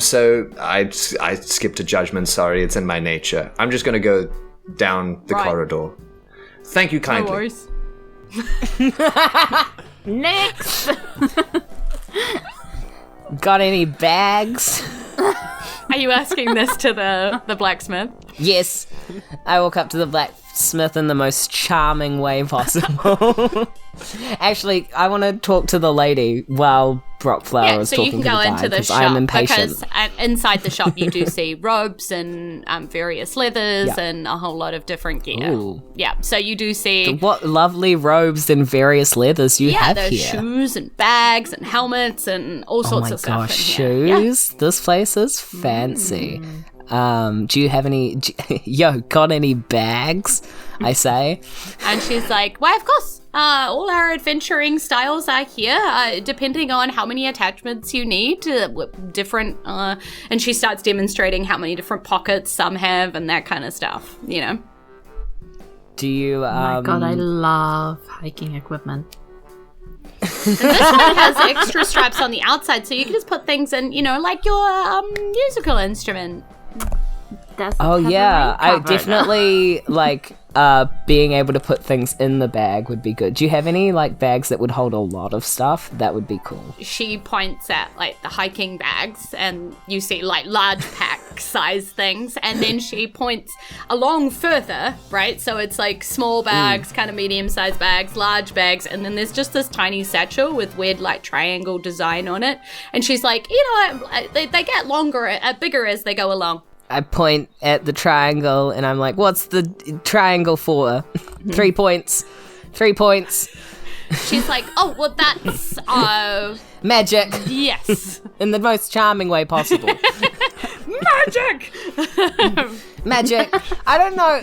skipped a judgment. Sorry, it's in my nature. I'm just gonna go down the Right. corridor. Thank you No kindly. worries. Next! Got any bags? Are you asking this to the blacksmith? Yes. I walk up to the blacksmith in the most charming way possible. Actually, I want to talk to the lady while Brockflower is so talking you can to go the into guy, the shop I'm impatient. because inside the shop you do see robes and various leathers Yeah. and a whole lot of different gear. Ooh. Yeah, so you do see What lovely robes and various leathers you have there's here. shoes and bags and helmets and all Oh sorts my of stuff gosh, in here. Yeah. shoes? This place is fancy. Do you have any... got any bags? I say. And she's like, why, of course. All our adventuring styles are here, depending on how many attachments you need, different, and she starts demonstrating how many different pockets some have and that kind of stuff, you know. Do you... Oh my god, I love hiking equipment. And this one has extra straps on the outside, so you can just put things in, you know, like your musical instrument. Oh yeah, I definitely like being able to put things in the bag would be good. Do you have any like bags that would hold a lot of stuff? That would be cool. She points at like the hiking bags, and you see like large pack size things, and then she points along further, right? So it's like small bags, kind of medium sized bags, large bags, and then there's just this tiny satchel with weird like triangle design on it. And she's like, you know, they get longer, bigger as they go along. I point at the triangle and I'm like, what's the triangle for? 3 points. 3 points. She's like, oh, well, that's, Magic. yes. In the most charming way possible. Magic! Magic. I don't know.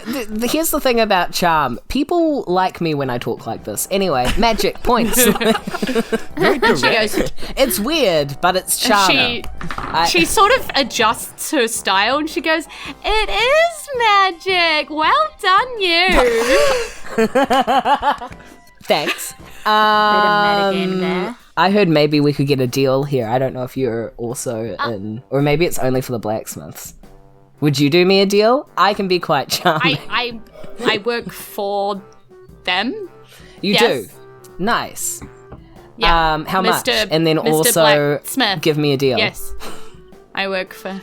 Here's the thing about charm. People like me when I talk like this. Anyway, magic points. Very direct. She goes, It's weird, but it's charming. she sort of adjusts her style and she goes, it is magic. Well done, you. Thanks. Metagame there. I heard maybe we could get a deal here. I don't know if you're also in, or maybe it's only for the blacksmiths. Would you do me a deal? I can be quite charming. I work for them. You yes. do? Nice. Yeah. How much? Mr. And then Mr. also Blacksmith. give me a deal. Yes. I work for...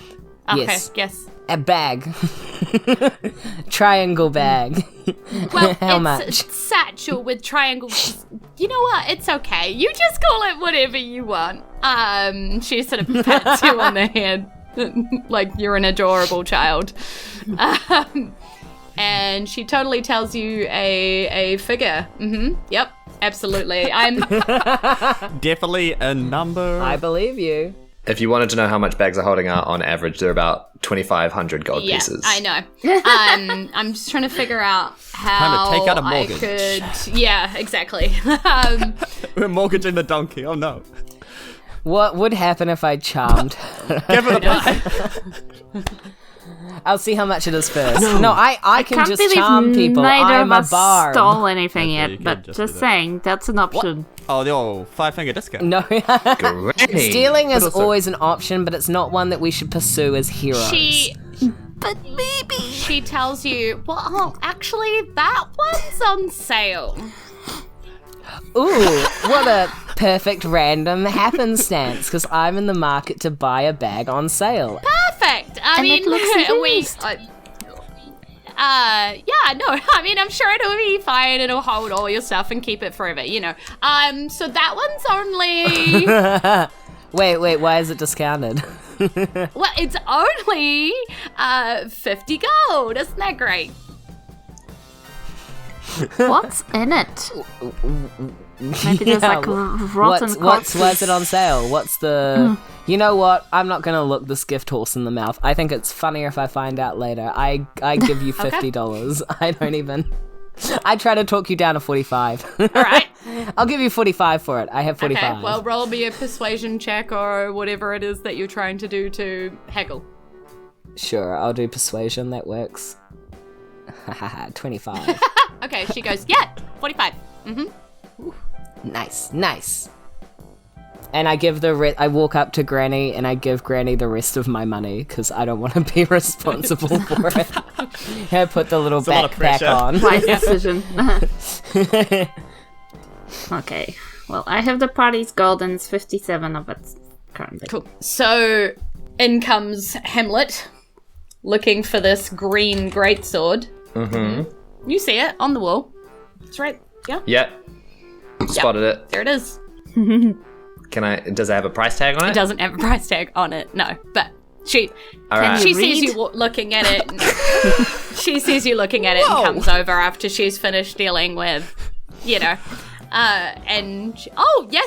Okay, yes. A bag. Triangle bag. Well, How it's much? a satchel with triangles. You know what? It's okay. You just call it whatever you want. She sort of pats you on the head like you're an adorable child. And she totally tells you a figure. Yep, absolutely. I'm Definitely a number. I believe you. If you wanted to know how much bags are holding out, on average, they're about 2,500 gold pieces. I know. I'm just trying to figure out how Time to take out a I mortgage. could. Yeah, exactly. We're mortgaging the donkey. Oh no. What would happen if I charmed her? Give her the pie. I'll see how much it is first. No, I can Can't just believe charm people. neither I'm of a us bard. stole anything Okay, you yet, could but just just do that. saying, that's an option. Oh, the old 5-finger discount. No. Granny. Stealing is also- always an option, but it's not one that we should pursue as heroes. But maybe she tells you, well, actually, that one's on sale. Ooh, what a perfect random happenstance, because I'm in the market to buy a bag on sale. Perfect. I And mean, it looks we. used. Yeah, no. I mean, I'm sure it'll be fine. It'll hold all your stuff and keep it forever. You know. So that one's only. Wait, why is it discounted? Well, it's only 50 gold. Isn't that great? What's in it? Maybe there's like rotten corpses. What's it on sale? What's the... You know what? I'm not going to look this gift horse in the mouth. I think it's funnier if I find out later. I give you $50. I don't even... I try to talk you down to 45. All right. I'll give you 45 for it. I have 45. Okay. Well, roll me a persuasion check or whatever it is that you're trying to do to haggle. Sure, I'll do persuasion. That works. 25. Okay. She goes, yeah, 45. Nice. And I give I walk up to Granny and I give Granny the rest of my money because I don't want to be responsible for it. I put the little a lot of backpack pressure. on. Wise decision. Okay. Well, I have the party's gold and it's 57 of it currently. Cool. So in comes Hamlet, looking for this green greatsword. You see it on the wall. It's right. Yeah. Yep. Spotted it. There it is. Does it have a price tag on It it? doesn't have a price tag on it, no. But she right. she you sees read? you looking at it. She sees you looking at it and comes over after she's finished dealing with, yes,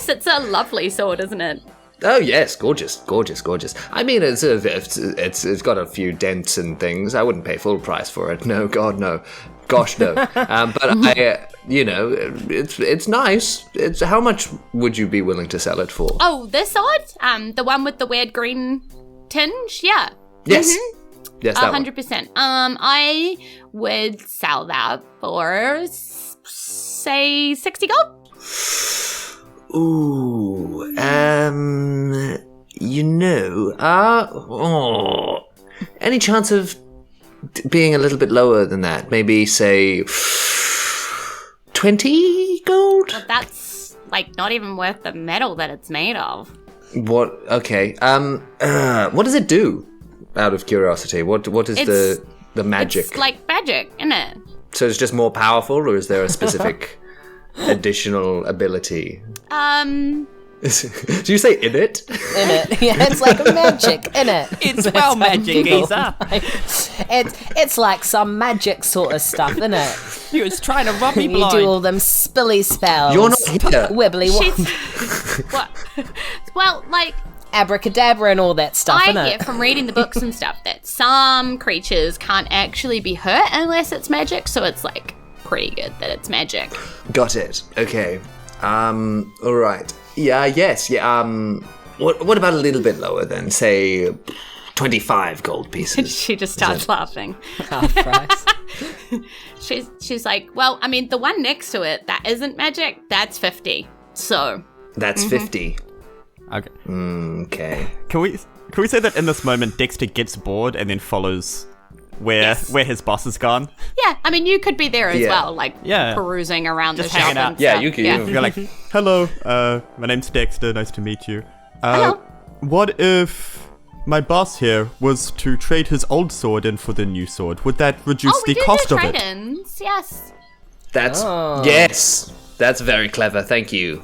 it's a lovely sword, isn't it? Oh yes, gorgeous. I mean, it's got a few dents and things. I wouldn't pay full price for it. No, God, no. Gosh, no. But it's nice. How much would you be willing to sell it for? Oh, this sword? The one with the weird green tinge? Yeah. Yes. Yes, that 100%. I would sell that for, say, 60 gold. Ooh, any chance of being a little bit lower than that? Maybe, say, 20 gold? But that's, not even worth the metal that it's made of. What? Okay. What does it do? Out of curiosity, what is the magic? It's like magic, isn't it? So it's just more powerful, or is there a specific additional ability? Do you say in it? In it. Yeah, it's like magic, in it. It's well magic, Geezer. It's like some magic sort of stuff, isn't it? You was trying to rub me You blind. do all them spilly spells. You're not here. Wibbly She's... what? Well, abracadabra and all that stuff, I innit? hear from reading the books and stuff that some creatures can't actually be hurt unless it's magic, so it's, pretty good that it's magic. Got it. Okay. All right. Yeah, yes, yeah, what about a little bit lower then? Say 25 gold pieces. She just starts laughing. Half price. She's like, well, I mean, the one next to it that isn't magic, that's 50. So That's 50. Okay. Okay. Can we say that in this moment Dexter gets bored and then follows where his boss has gone? yeah, I mean, you could be there as Yeah. well, perusing around Just the shop hanging out. and Yeah, stuff. you can. You're like, hello, my name's Dexter, nice to meet you. Hello. What if my boss here was to trade his old sword in for the new sword? Would that reduce Oh, we the do cost do of it? trade-ins, yes. Yes, that's very clever. Thank you.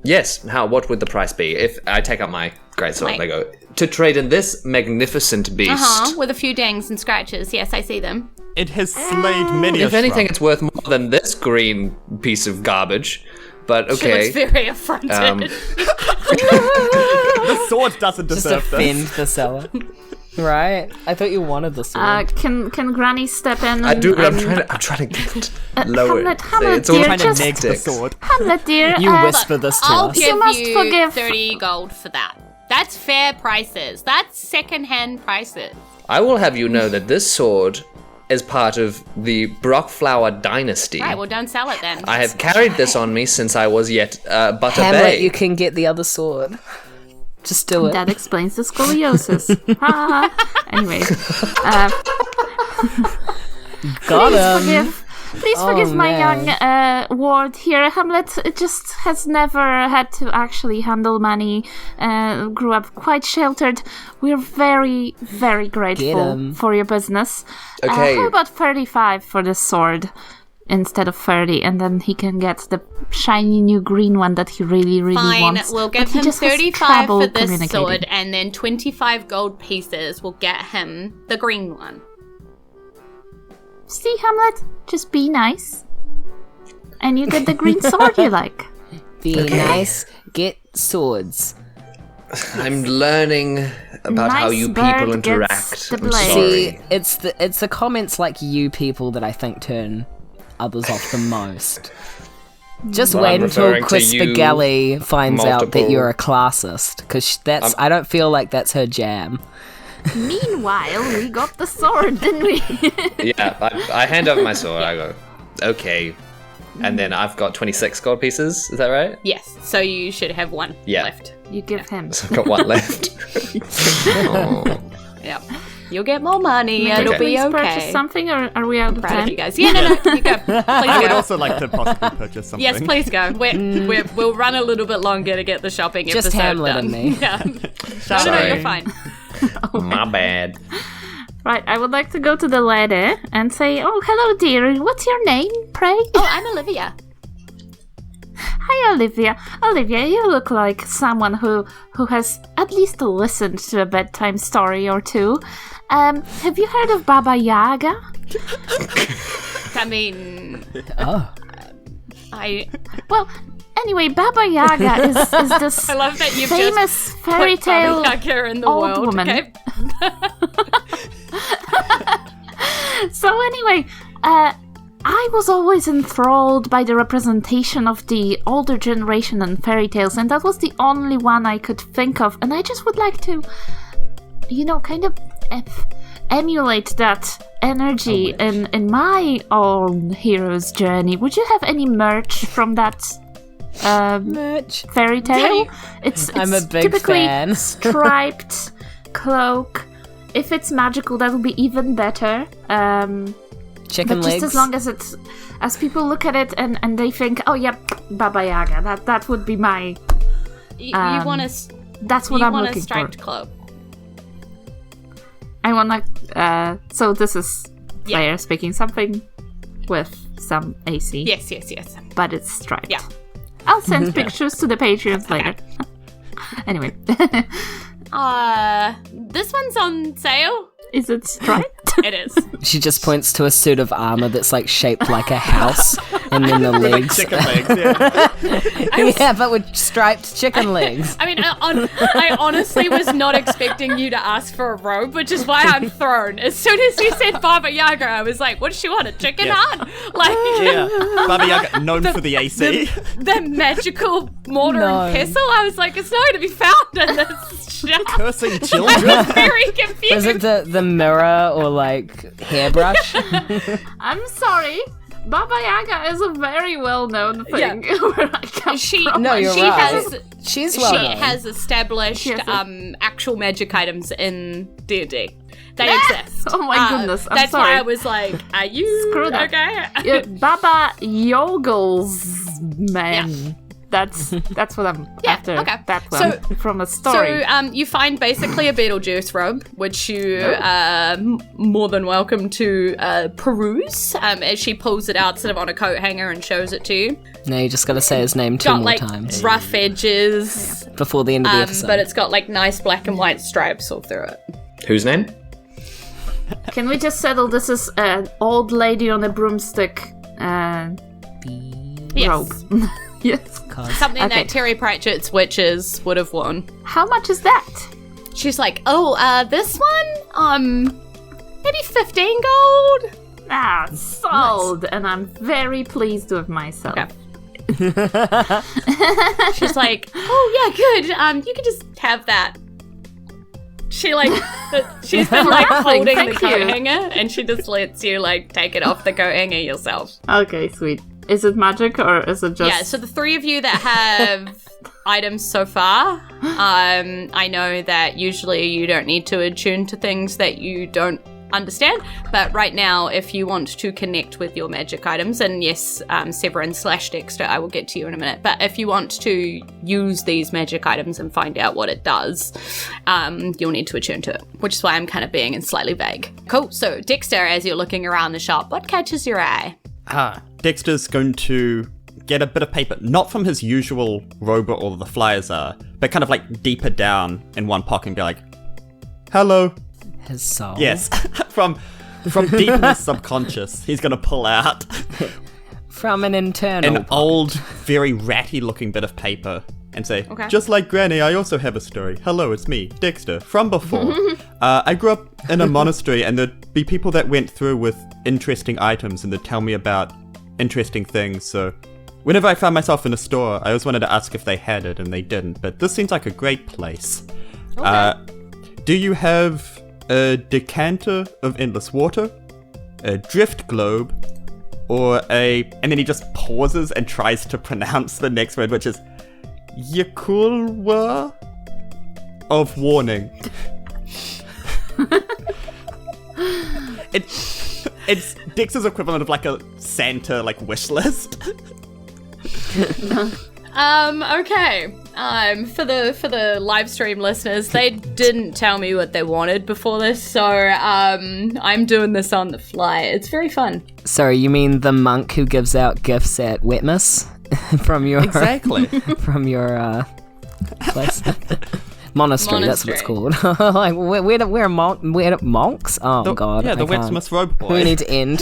Yes. What would the price be if I take out my greatsword and I go to trade in this magnificent beast? With a few dings and scratches. Yes, I see them. It has slayed many a If anything, shrub. it's worth more than this green piece of garbage. But She okay. looks very affronted. The sword doesn't Just deserve offend this. the seller. Right? I thought you wanted the sword. Can Granny step in? I do, but I'm and- trying to get lower. Hamlet, It's all dear, Trying to just- neg the sticks. sword. Hamlet, dear. You whisper this to I'll us. give must you forgive- 30 gold for that. That's fair prices. That's second-hand prices. I will have you know that this sword is part of the Brockflower dynasty. Right, well, don't sell it then. I have carried this on me since I was yet but a Hamlet, babe. you can get the other sword. Just do it. That explains the scoliosis. Anyway, Got him. please forgive my young ward here. Hamlet just has never had to actually handle money. Grew up quite sheltered. We're very, very grateful him. for your business. Okay. How about 35 for the sword instead of 30, and then he can get the shiny new green one that he really, really Fine, wants. we'll But give he him just has 35 trouble for this communicating. sword, and then 25 gold pieces will get him the green one. See, Hamlet, just be nice, and you get the green sword you like. Be nice. Get swords. I'm learning about how Nice you bird people gets interact. the I'm blade. See, sorry. it's the comments like you people that I think turn others off the most. Just Well, I'm wait until referring to Chris you, Spaghelli finds out that multiple- you're a classist, because I don't feel like that's her jam. Meanwhile, we got the sword, didn't we? Yeah, I hand over my sword. I go, okay. And then I've got 26 gold pieces. Is that right? Yes, so you should have one Yeah. left. You give him. So I've got one left. Oh. Yeah. You'll get more money, it'll Okay. be Please purchase okay. something, or are we out of Proud of time? you guys. Yeah, no, you go. Please I would go. also like to possibly purchase something. Yes, please go. We'll run a little bit longer to get the shopping Just episode Hamlet done. and me. Yeah. No, Sorry. you're fine. My bad. Right, I would like to go to the lady and say, "Oh, hello, dear. What's your name, pray?" Oh, I'm Olivia. Hi, Olivia. Olivia, you look like someone who has at least listened to a bedtime story or two. Have you heard of Baba Yaga? I mean, Well, anyway, Baba Yaga is this I love that you've famous just fairy put tale Baba Yaga in the old world. woman. Okay. So anyway, I was always enthralled by the representation of the older generation in fairy tales, and that was the only one I could think of. And I just would like to, kind of emulate that energy in my own hero's journey. Would you have any merch from that Merch. fairy tale? It's I'm a big typically fan. striped cloak. If it's magical, that would be even better. Chicken But legs. just as long as people look at it and they think, oh yeah, Baba Yaga, that would be my. You want a That's what I'm looking striped for. cloak. I want to. So this is player speaking, something with some AC. Yes. But it's striped. Yeah. I'll send pictures to the Patreons later. Anyway, This one's on sale. is it striped? It is. She just points to a suit of armor that's like shaped like a house, and then the legs. Chicken legs, yeah. Yeah, but with striped chicken legs. I mean, I honestly was not expecting you to ask for a robe, which is why I'm thrown. As soon as you said Baba Yaga, I was like, what does she want, a chicken heart? Like, Yeah. Baba Yaga, known for the AC. the magical mortar and pestle? I was like, it's nowhere to be found in this shop. Cursing I children. was very confused. Is it the mirror or like hairbrush? I'm sorry. Baba Yaga is a very well-known thing where I come from. No, you're she right. She's well she known. has established Yes. actual magic items in D&D. They exist. Oh my goodness, I'm that's sorry. why I was like, are you Screw that. okay? Baba Yogles man. That's what I'm after. okay. That one from a story. So you find basically a Beetlejuice robe, which you are more than welcome to peruse as she pulls it out sort of on a coat hanger and shows it to you. No, you just gotta say his name two Got more like times rough edges, before the end of the episode. but it's got like nice black and white stripes all through it. Whose name? Can we just settle this is an old lady on a broomstick Yes. robe? Yes. Something Okay. that Terry Pratchett's witches would have worn. How much is that? She's like, this one, maybe 15 gold. Ah, sold, and I'm very pleased with myself. Okay. She's like, oh yeah, good. You can just have that. She's been like holding Thank the coat you. hanger, and she just lets you like take it off the coat hanger yourself. Okay, sweet. Is it magic or is it just... Yeah, so the three of you that have items so far, I know that usually you don't need to attune to things that you don't understand, but right now, if you want to connect with your magic items, and yes, Severin / Dexter, I will get to you in a minute, but if you want to use these magic items and find out what it does, you'll need to attune to it, which is why I'm kind of being slightly vague. Cool, so Dexter, as you're looking around the shop, what catches your eye? Dexter's going to get a bit of paper, not from his usual robe where all the flyers are, but kind of like deeper down in one pocket and be like, hello. His soul. Yes, from deep in his subconscious, he's going to pull out From an internal. an old, very ratty looking bit of paper and say, Okay. just like Granny, I also have a story. Hello, it's me, Dexter, from before. I grew up in a monastery, and there'd be people that went through with interesting items, and they'd tell me about interesting things, so whenever I found myself in a store, I always wanted to ask if they had it, and they didn't, but this seems like a great place. Do you have a decanter of endless water, a drift globe, or and then he just pauses and tries to pronounce the next word, which is Yakulwa of warning. It's Dex's equivalent of like a Santa like wish list. Okay. For the live stream listeners, they didn't tell me what they wanted before this, so I'm doing this on the fly. It's very fun. Sorry, you mean the monk who gives out gifts at Wetmas? from your Exactly. from your place. Monastery, that's what it's called. Like, we're monks? Oh, God. Yeah, the Wetmas Robe Boy. We need to end.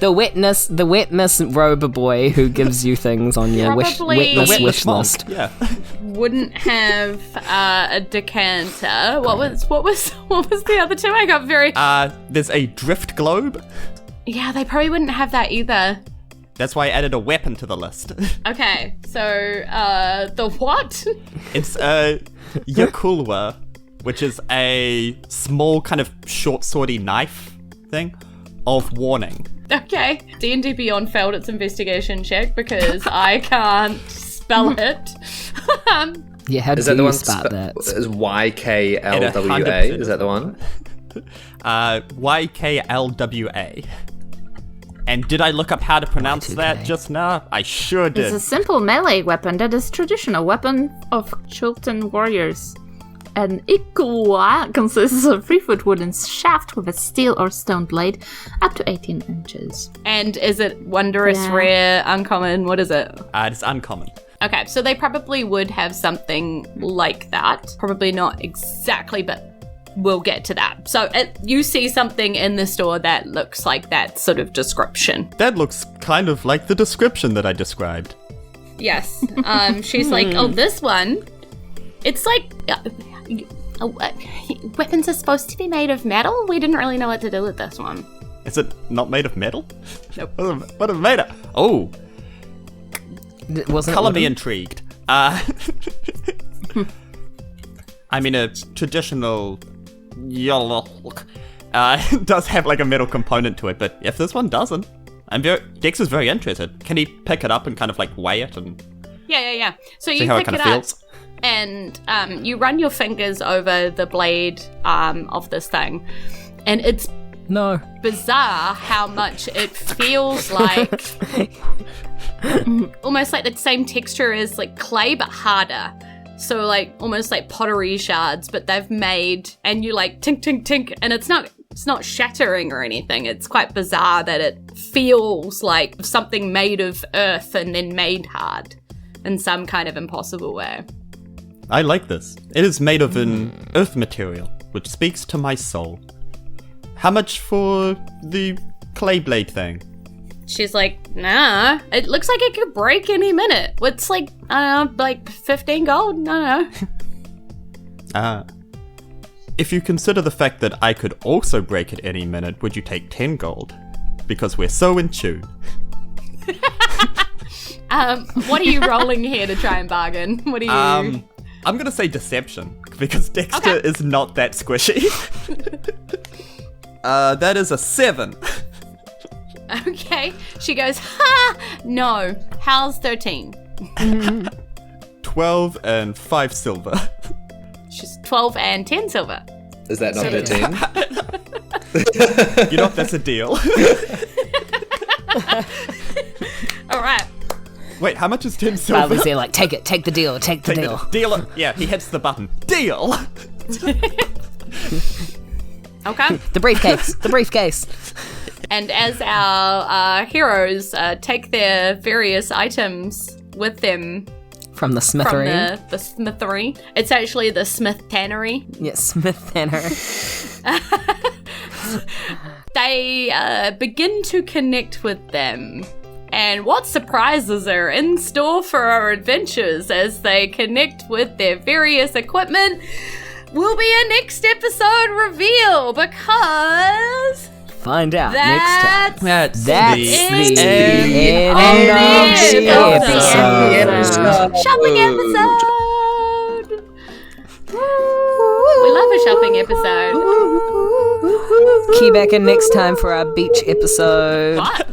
the wetness robe boy who gives you things on your Probably wetness the wish monk. list. Yeah. Wouldn't have a decanter. What was the other two? I got very. There's a drift globe. Yeah, they probably wouldn't have that either. That's why I added a weapon to the list. Okay, so the what? It's a yakulwa, which is a small kind of short swordy knife thing of warning. Okay, D&D Beyond failed its investigation check because I can't spell it. Yeah, how Is do that the you one? spot that? Is YKLWA? 100%. Is that the one? YKLWA. And did I look up how to pronounce that just now? I sure It's a did. simple melee weapon that is traditional weapon of Chilton warriors. An ikuwa consists of a 3-foot wooden shaft with a steel or stone blade up to 18 inches. And is it wondrous, rare, uncommon? What is it? It's uncommon. Okay, so they probably would have something like that. Probably not exactly, but we'll get to that. So you see something in the store that looks like that sort of description. That looks kind of like the description that I described. Yes. She's like, oh, this one. It's like weapons are supposed to be made of metal. We didn't really know what to do with this one. Is it not made of metal? Nope. What is it made of? Oh, Wasn't color it me wooden? intrigued. I mean, a traditional yellow does have like a metal component to it, but if this one doesn't, Dex is very interested. Can he pick it up and kind of like weigh it and Yeah. So see you how it pick kind it of up. feels? And you run your fingers over the blade of this thing, and it's No. bizarre how much it feels like almost like the same texture as like clay but harder. So like almost like pottery shards, but they've made, and you like tink tink tink, and it's not shattering or anything. It's quite bizarre that it feels like something made of earth and then made hard in some kind of impossible way. I like this. It is made of an earth material, which speaks to my soul. How much for the clay blade thing? She's like, nah, it looks like it could break any minute. It's like, I don't know, like 15 gold? I don't know. If you consider the fact that I could also break at any minute, would you take 10 gold? Because we're so in tune. What are you rolling here to try and bargain? What are you... I'm gonna say deception, because Dexter is not that squishy. That is a 7. Okay. She goes, ha! No. How's 13? 12 and 5 silver. She's 12 and 10 silver. Is that not 13? You know, that's a deal. All right. Wait, how much is 10 silver? Bardley's there like, take the deal, take the deal. Deal it. Yeah, he hits the button. Deal! Okay. The briefcase. And as our heroes take their various items with them From the from smithery. the smithery, it's actually the Smith Tannery. Yes, Smith Tanner. They begin to connect with them. And what surprises are in store for our adventures as they connect with their various equipment will be a next episode reveal, because Find out next time. that's That's the the end end of the of the episode. Shopping episode. We love a shopping episode. Key back in next time for our beach episode. What?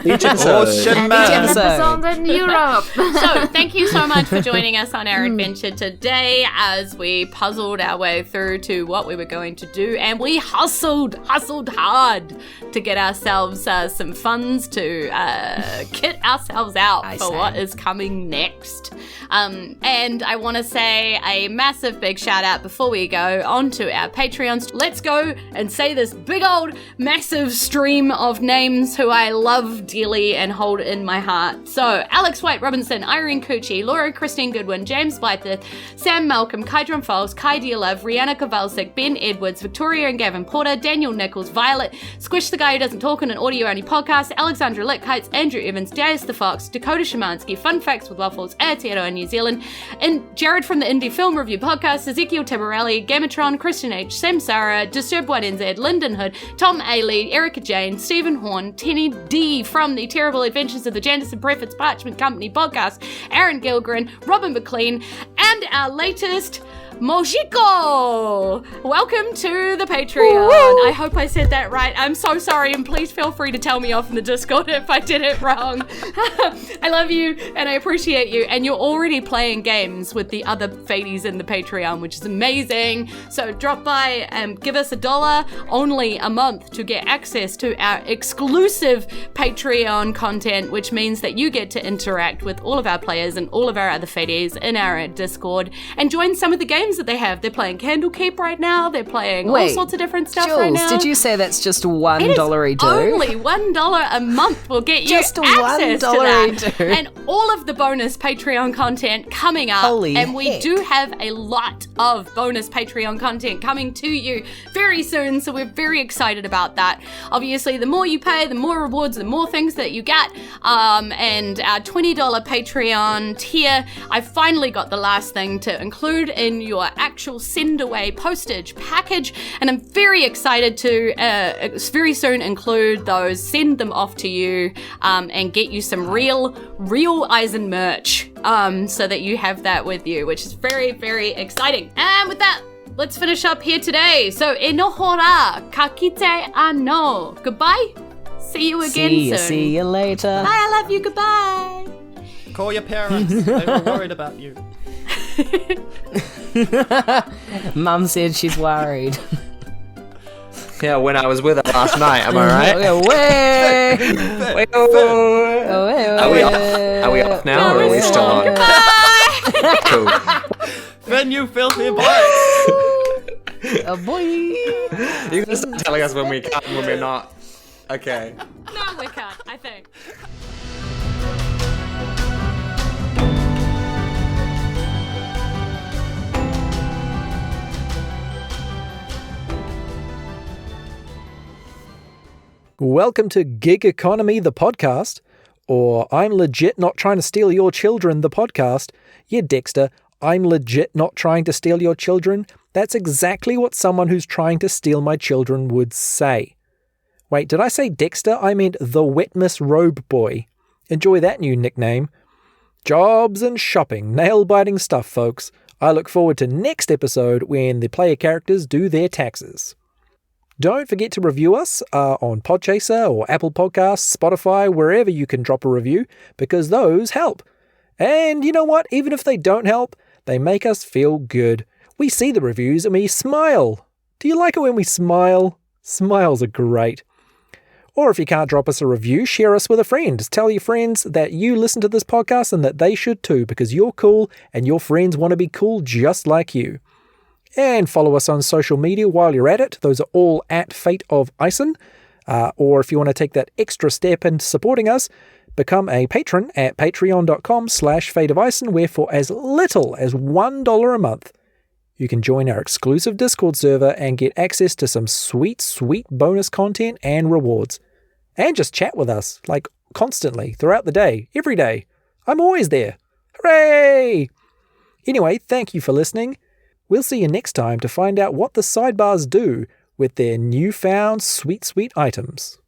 Each episode. And man. each episode in Europe. So, thank you so much for joining us on our adventure today as we puzzled our way through to what we were going to do, and we hustled hard to get ourselves some funds to kit ourselves out for what is coming next. And I want to say a massive big shout out before we go on to our Patreons. Let's go and say this big old massive stream of names who I loved dearly and hold in my heart. So, Alex White Robinson, Irene Cucci, Laura Christine Goodwin, James Blythe, Sam Malcolm, Kydron Falls, Kai Dearlove, Rihanna Kovalsik, Ben Edwards, Victoria and Gavin Porter, Daniel Nichols, Violet, Squish the Guy Who Doesn't Talk in an Audio-Only Podcast, Alexandra Lickheitz, Andrew Evans, Darius the Fox, Dakota Szymanski, Fun Facts with Waffles, Aotearoa in New Zealand, and Jared from the Indie Film Review Podcast, Ezekiel Tabarelli, Gamatron, Christian H, Samsara, Disturb1NZ, Lyndon Hood, Tom A. Lee, Erica Jane, Stephen Horn, Tenny D from the Terrible Adventures of the Janderson Preference Parchment Company Podcast, Aaron Gilgren, Robin McLean, and our latest Mojiko! Welcome to the Patreon. I hope I said that right. I'm so sorry, and please feel free to tell me off in the Discord if I did it wrong. I love you, and I appreciate you, and you're already playing games with the other Fadies in the Patreon, which is amazing. So drop by and give us $1 only a month to get access to our exclusive Patreon content, which means that you get to interact with all of our players and all of our other Fadies in our Discord, and join some of the games that they have. They're playing Candlekeep right now. They're playing all sorts of different stuff Jules, right now. did you say that's just $1 a do? Only $1 a month will get you Just access to $1 that. a do. And all of the bonus Patreon content coming up. Holy and we heck. do have a lot of bonus Patreon content coming to you very soon, so we're very excited about that. Obviously, the more you pay, the more rewards, the more things that you get. And our $20 Patreon tier, I finally got the last thing to include in your actual send away postage package, and I'm very excited to very soon include those, send them off to you, and get you some real Isen merch, so that you have that with you, which is very, very exciting. And with that, let's finish up here today. So, enohora, kakite ano. Goodbye. See you again soon. See you later. Bye, I love you. Goodbye. Call your parents. They were worried about you. Mum said she's worried. Yeah, when I was with her last night, am I right? Wait, Are we off now, or are we still on? Cool. Then you filthy boy. Oh boy. You're gonna start telling us when we can and when we're not. Okay. No, we can't, I think. Welcome to Gig Economy, the podcast, or I'm legit not trying to steal your children, the podcast. Yeah, Dexter, I'm legit not trying to steal your children. That's exactly what someone who's trying to steal my children would say. Wait, did I say Dexter? I meant the Wetmas Robe Boy. Enjoy that new nickname. Jobs and shopping, nail-biting stuff, folks. I look forward to next episode when the player characters do their taxes. Don't forget to review us on Podchaser or Apple Podcasts, Spotify, wherever you can drop a review, because those help. And you know what? Even if they don't help, they make us feel good. We see the reviews and we smile. Do you like it when we smile? Smiles are great. Or if you can't drop us a review, share us with a friend. Tell your friends that you listen to this podcast and that they should too, because you're cool and your friends want to be cool just like you. And follow us on social media while you're at it. Those are all at Fate of Isen. Or if you want to take that extra step into supporting us, become a patron at patreon.com/fateofisen, where for as little as $1 a month, you can join our exclusive Discord server and get access to some sweet, sweet bonus content and rewards. And just chat with us, like constantly, throughout the day, every day. I'm always there. Hooray! Anyway, thank you for listening. We'll see you next time to find out what the Sidebars do with their newfound sweet, sweet items.